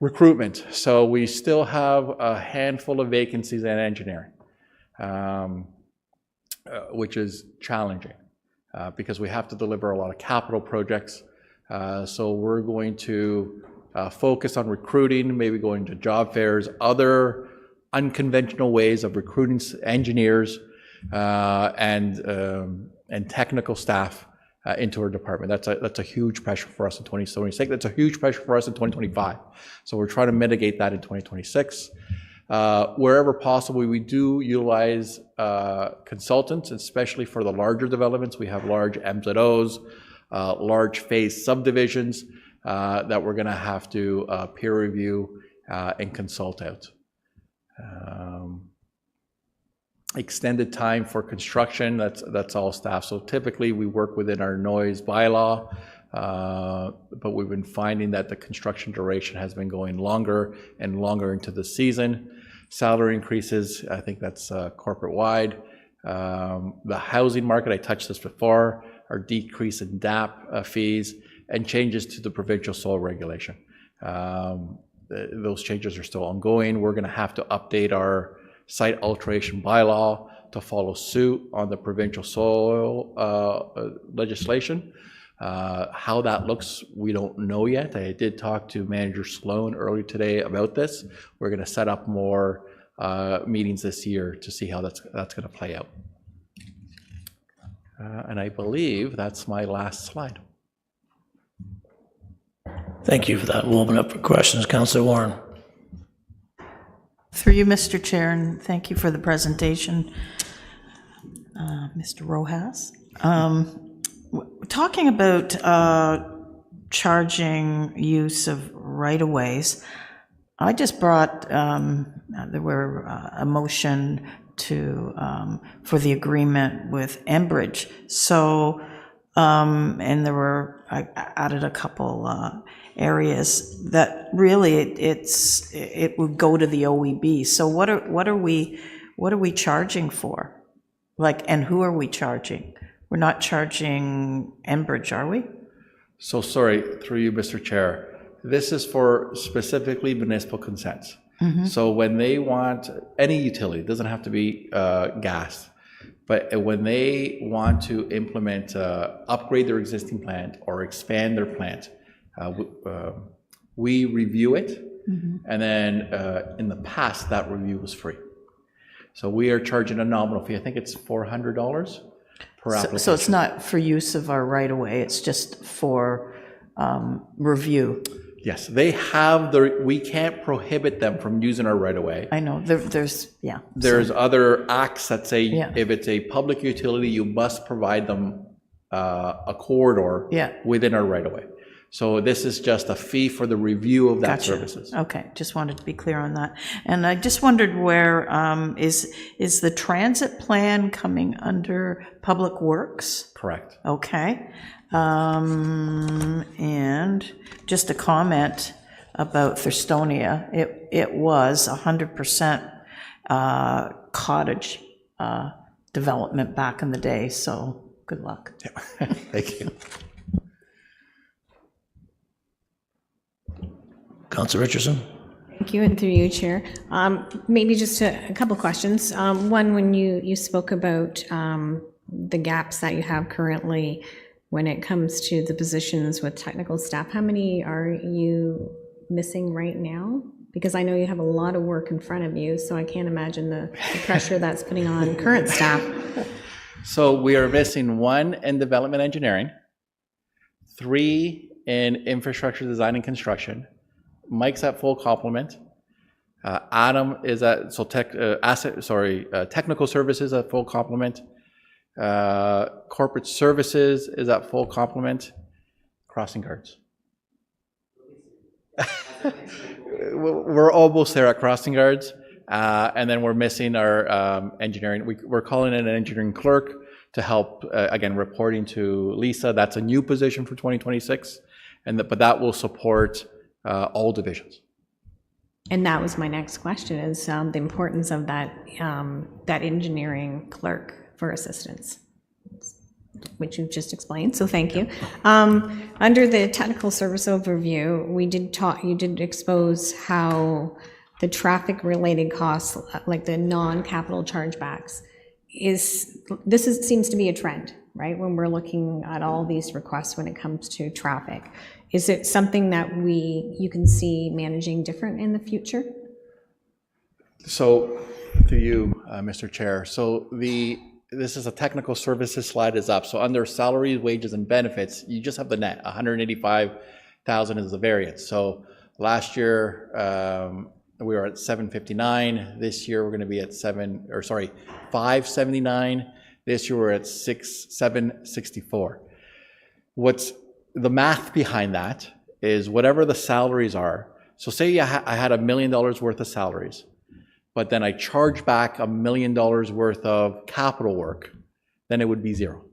recruitment. So we still have a handful of vacancies in engineering, which is challenging because we have to deliver a lot of capital projects. So we're going to focus on recruiting, maybe going to job fairs, other unconventional ways of recruiting engineers and technical staff into our department. That's a huge pressure for us in 2026. That's a huge pressure for us in 2025. So we're trying to mitigate that in 2026. Wherever possible, we do utilize consultants, especially for the larger developments. We have large MZOs, large phase subdivisions that we're going to have to peer review and consult out. Extended time for construction, that's all staff. So typically we work within our noise bylaw, but we've been finding that the construction duration has been going longer and longer into the season. Salary increases, I think that's corporate wide. The housing market, I touched this before, our decrease in DAP fees and changes to the provincial soil regulation. Those changes are still ongoing. We're going to have to update our site alteration bylaw to follow suit on the provincial soil legislation. How that looks, we don't know yet. I did talk to Manager Sloan earlier today about this. We're going to set up more meetings this year to see how that's going to play out. And I believe that's my last slide. Thank you for that. We'll open up for questions. Councillor Warren. Through you, Mr. Chair, and thank you for the presentation, Mr. Rojas. Talking about charging use of right-of-ways, I just brought, there were a motion to, for the agreement with Enbridge. So And I added a couple areas that really it would go to the OEB. So what are we charging for? Like, and who are we charging? We're not charging Enbridge, are we? So sorry, through you, Mr. Chair. This is for specifically municipal consents. So when they want, any utility, it doesn't have to be gas, but when they want to implement, upgrade their existing plant or expand their plant, we review it, and then in the past, that review was free. So we are charging a nominal fee. I think it's $400 per application. So it's not for use of our right-of-way, it's just for review? Yes, they have we can't prohibit them from using our right-of-way. I know, there's Other acts that say Yeah. if it's a public utility, you must provide them a corridor within our right-of-way. So this is just a fee for the review of that services. Okay, just wanted to be clear on that. And I just wondered where, is the transit plan coming under Public Works? Correct. Okay. And just a comment about Thurstonia, it was 100% cottage development back in the day, so good luck. Thank you. Councilor Richardson? Thank you, and through you, Chair. Maybe just a couple questions. One, when you spoke about the gaps that you have currently when it comes to the positions with technical staff, how many are you missing right now? Because I know you have a lot of work in front of you, so I can't imagine the pressure that's putting on current staff. So we are missing 1 in development engineering, 3 in infrastructure design and construction. Mike's at full complement. Adam is at technical services at full complement. Corporate services is at full complement. Crossing guards. We're almost there at crossing guards, and then we're missing our engineering. We're calling in an engineering clerk to help again reporting to Lisa. That's a new position for 2026, but that will support all divisions. And that was my next question, is the importance of that engineering clerk for assistance, which you've just explained, so thank you. Under the technical service overview, you did expose how the traffic-related costs, like the non-capital chargebacks, seems to be a trend, right? When we're looking at all these requests when it comes to traffic. Is it something that you can see managing different in the future? So, to you, Mr. Chair. So this is a technical services slide is up. So under salaries, wages, and benefits, you just have the net. 185,000 is the variance. So last year we were at 759. This year we're going to be at 579. This year we're at 764. What's the math behind that is whatever the salaries are. So say I had $1 million worth of salaries, but then I charge back $1 million worth of capital work, then it would be zero,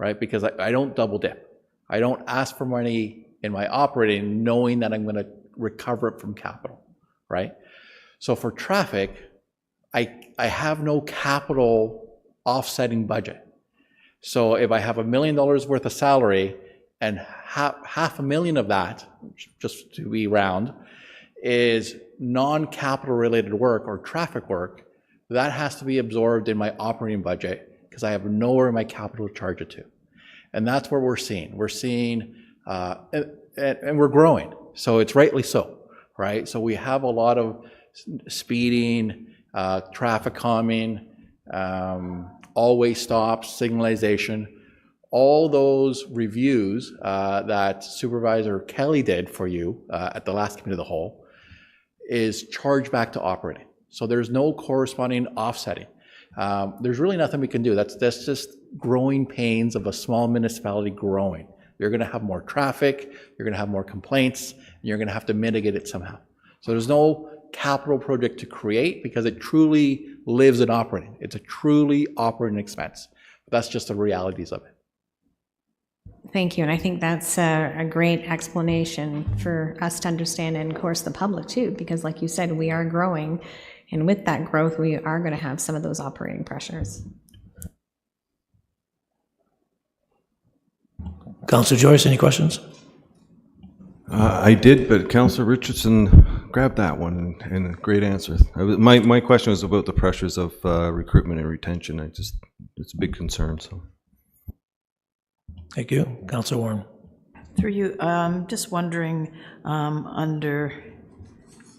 right? Because I don't double dip. I don't ask for money in my operating knowing that I'm going to recover it from capital, right? So for traffic, I have no capital offsetting budget. So if I have $1 million worth of salary and half a million of that, just to be round, is non-capital related work or traffic work, that has to be absorbed in my operating budget because I have nowhere in my capital to charge it to. And that's what we're seeing. We're seeing, and we're growing. So it's rightly so, right? So we have a lot of speeding, traffic calming, all-way stops, signalization. All those reviews that Supervisor Kelly did for you at the last committee of the whole is charged back to operating. So there's no corresponding offsetting. There's really nothing we can do. That's just growing pains of a small municipality growing. You're going to have more traffic, you're going to have more complaints, and you're going to have to mitigate it somehow. So there's no capital project to create because it truly lives in operating. It's a truly operating expense. That's just the realities of it. Thank you, and I think that's a great explanation for us to understand, and of course the public too, because like you said, we are growing, and with that growth, we are going to have some of those operating pressures. Councillor Joyce, any questions? I did, but Councillor Richardson grabbed that one, and a great answer. My question was about the pressures of recruitment and retention. It's a big concern, so. Thank you. Councillor Warren. Through you, just wondering, under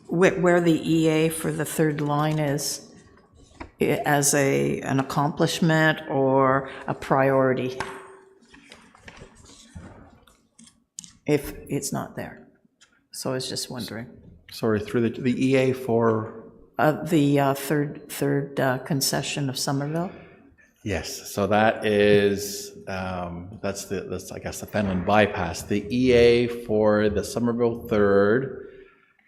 where the EA for the third line is, as an accomplishment or a priority? If it's not there. So I was just wondering. Sorry, through the EA for? The third concession of Somerville? Yes, so that is, that's I guess the Fenland bypass. The EA for the Somerville Third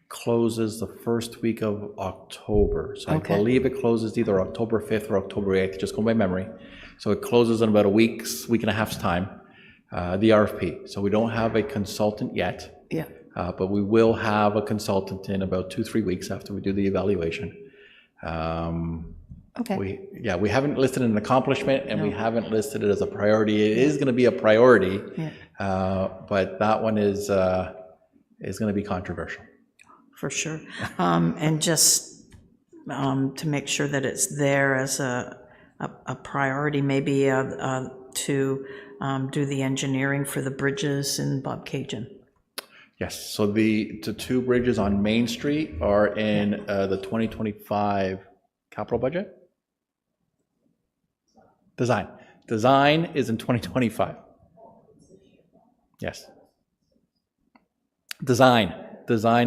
closes the first week of October. So I believe it closes either October 5th or October 8th, just going by memory. So it closes in about a week and a half's time, the RFP. So we don't have a consultant yet. Yeah. But we will have a consultant in about 2-3 weeks after we do the evaluation. We haven't listed an accomplishment, and we haven't listed it as a priority. It is going to be a priority, but that one is going to be controversial. For sure. And just to make sure that it's there as a priority, maybe to do the engineering for the bridges in Bobcaygeon. Yes, so the two bridges on Main Street are in the 2025 capital budget. Design is in 2025. Yes. Design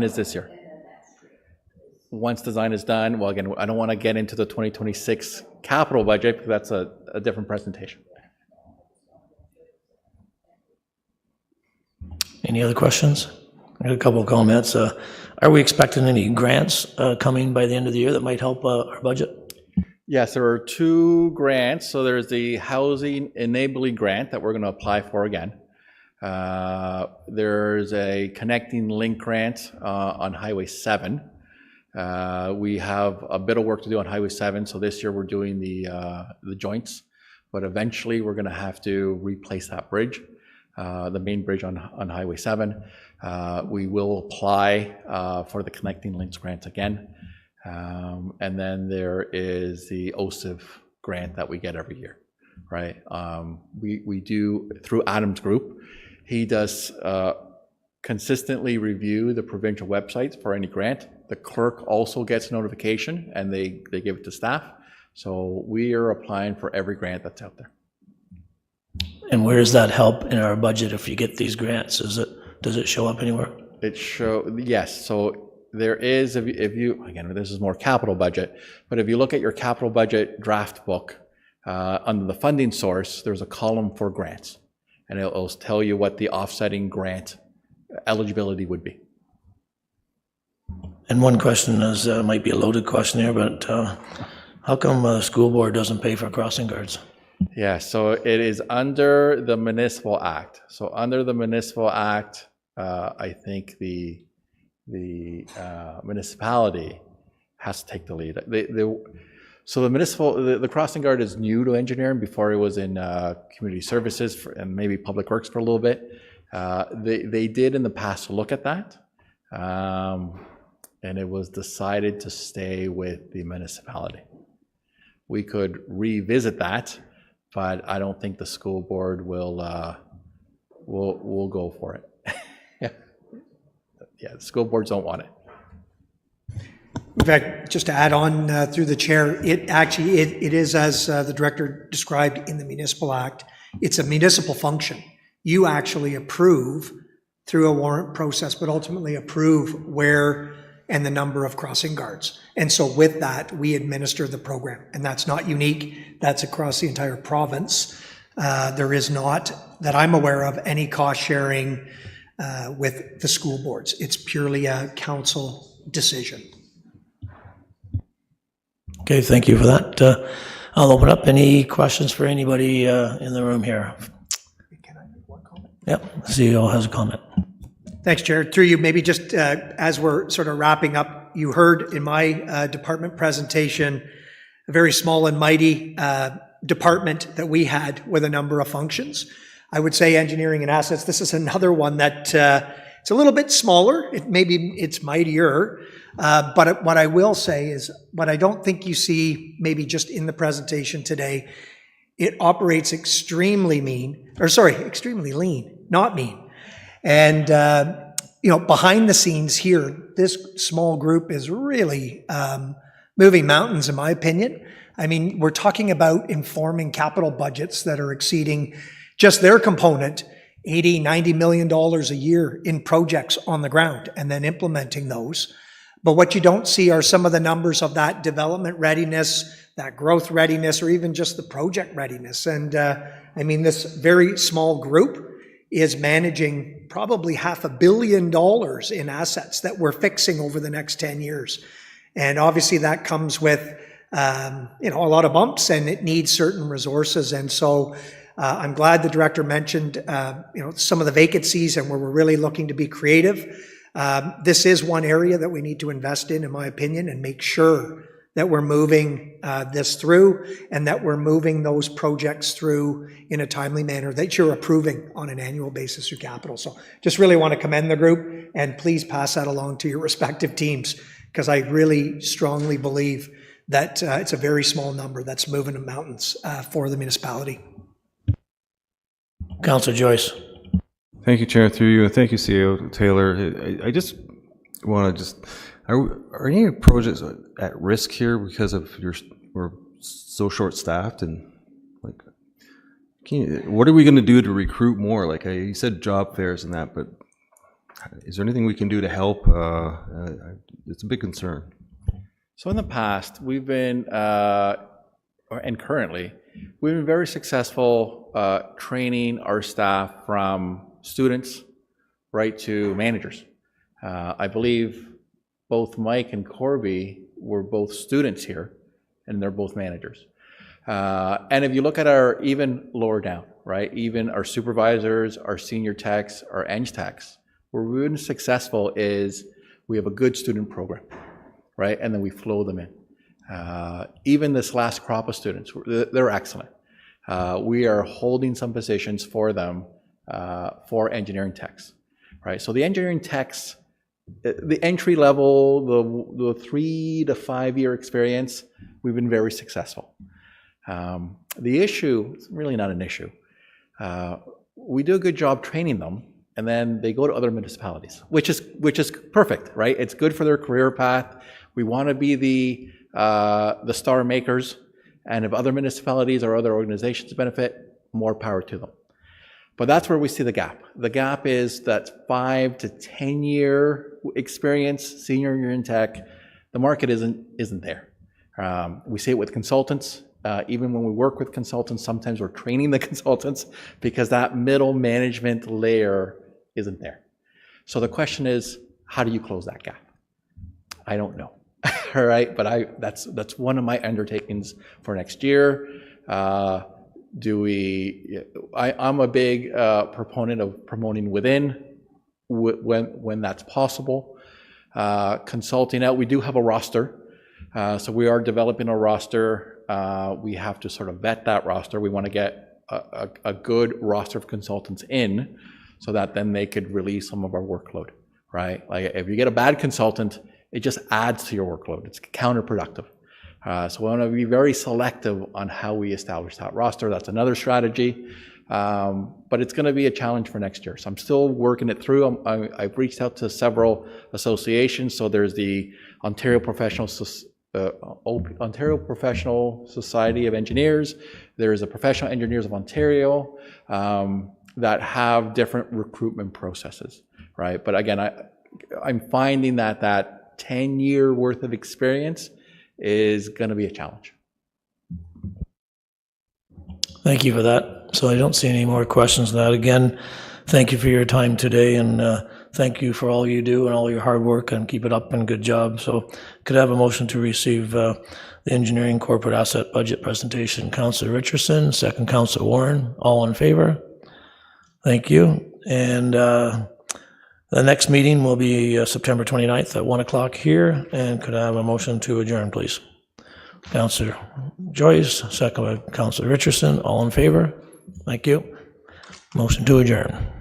is this year. Once design is done, well, again, I don't want to get into the 2026 capital budget because that's a different presentation. Any other questions? I got a couple of comments. Are we expecting any grants coming by the end of the year that might help our budget? Yes, there are two grants. So there's the Housing Enabling Grant that we're going to apply for again. There's a Connecting Link Grant on Highway 7. We have a bit of work to do on Highway 7, so this year we're doing the joints, but eventually we're going to have to replace that bridge, the main bridge on Highway 7. We will apply for the Connecting Links Grant again. And then there is the OSIV grant that we get every year, right? We do through Adams Group. He does consistently review the provincial websites for any grant. The clerk also gets notification and they give it to staff. So we are applying for every grant that's out there. And where does that help in our budget if you get these grants? Does it show up anywhere? Yes. So there is, if you, again, this is more capital budget, but if you look at your capital budget draft book, under the funding source, there's a column for grants, and it'll tell you what the offsetting grant eligibility would be. And one question is, might be a loaded question here, but how come the school board doesn't pay for crossing guards? Yeah, so it is under the Municipal Act. So under the Municipal Act, I think the municipality has to take the lead. So the crossing guard is new to engineering. Before it was in community services and maybe public works for a little bit. They did in the past look at that, and it was decided to stay with the municipality. We could revisit that, but I don't think the school board will go for it. Yeah, the school boards don't want it. In fact, just to add on through the chair, it is, as the director described in the Municipal Act, it's a municipal function. You actually approve through a warrant process, but ultimately approve where and the number of crossing guards. And so with that, we administer the program. And that's not unique. That's across the entire province. There is not, that I'm aware of, any cost sharing with the school boards. It's purely a council decision. Okay, thank you for that. I'll open up any questions for anybody in the room here. Can I make one comment? Yep, the CEO has a comment. Thanks, Chair. Through you, maybe just as we're sort of wrapping up, you heard in my department presentation a very small and mighty department that we had with a number of functions. I would say engineering and assets, this is another one that it's a little bit smaller. Maybe it's mightier. But what I will say is what I don't think you see maybe just in the presentation today, it operates extremely lean, not mean. And, behind the scenes here, this small group is really moving mountains, in my opinion. I mean, we're talking about informing capital budgets that are exceeding just their component, $80, $90 million a year in projects on the ground, and then implementing those. But what you don't see are some of the numbers of that development readiness, that growth readiness, or even just the project readiness. And this very small group is managing probably $500 million in assets that we're fixing over the next 10 years. And obviously that comes with, a lot of bumps, and it needs certain resources. And so I'm glad the director mentioned, some of the vacancies and where we're really looking to be creative. This is one area that we need to invest in my opinion, and make sure that we're moving this through, and that we're moving those projects through in a timely manner that you're approving on an annual basis through capital. So just really want to commend the group, and please pass that along to your respective teams, because I really strongly believe that it's a very small number that's moving the mountains for the municipality. Councillor Joyce. Thank you, Chair, through you, and thank you, CEO Taylor. I just want to are any projects at risk here because of we're so short-staffed, and what are we going to do to recruit more? Like you said, job fairs and that, but is there anything we can do to help? It's a big concern. So in the past, we've been, and currently, we've been very successful training our staff from students right to managers. I believe both Mike and Corby were both students here, and they're both managers. And if you look at our even lower down, right, even our supervisors, our senior techs, our eng techs, where we've been successful is we have a good student program, right, and then we flow them in. Even this last crop of students, they're excellent. We are holding some positions for them for engineering techs, right? So the engineering techs, the entry level, the 3 to 5 year experience, we've been very successful. The issue, it's really not an issue. We do a good job training them, and then they go to other municipalities, which is perfect, right? It's good for their career path. We want to be the star makers, and if other municipalities or other organizations benefit, more power to them. But that's where we see the gap. The gap is that 5 to 10 year experience, senior year in tech, the market isn't there. We see it with consultants. Even when we work with consultants, sometimes we're training the consultants because that middle management layer isn't there. So the question is, how do you close that gap? I don't know. All right, but that's one of my undertakings for next year. I'm a big proponent of promoting within when that's possible. Consulting out, we do have a roster, so we are developing a roster. We have to sort of vet that roster. We want to get a good roster of consultants in, so that then they could release some of our workload, right? Like if you get a bad consultant, it just adds to your workload. It's counterproductive. So we want to be very selective on how we establish that roster. That's another strategy, but it's going to be a challenge for next year. So I'm still working it through. I've reached out to several associations. So there's the Ontario Professional Society of Engineers. There's a Professional Engineers of Ontario that have different recruitment processes, right? But again, I'm finding that 10-year worth of experience is going to be a challenge. Thank you for that. So I don't see any more questions than that. Again, thank you for your time today, and thank you for all you do and all your hard work, and keep it up and good job. So could I have a motion to receive the engineering corporate asset budget presentation? Councillor Richardson, second Councillor Warren, all in favor? Thank you. And the next meeting will be September 29th at 1 o'clock here. And could I have a motion to adjourn, please? Councillor Joyce, second by Councillor Richardson. All in favor? Thank you. Motion to adjourn.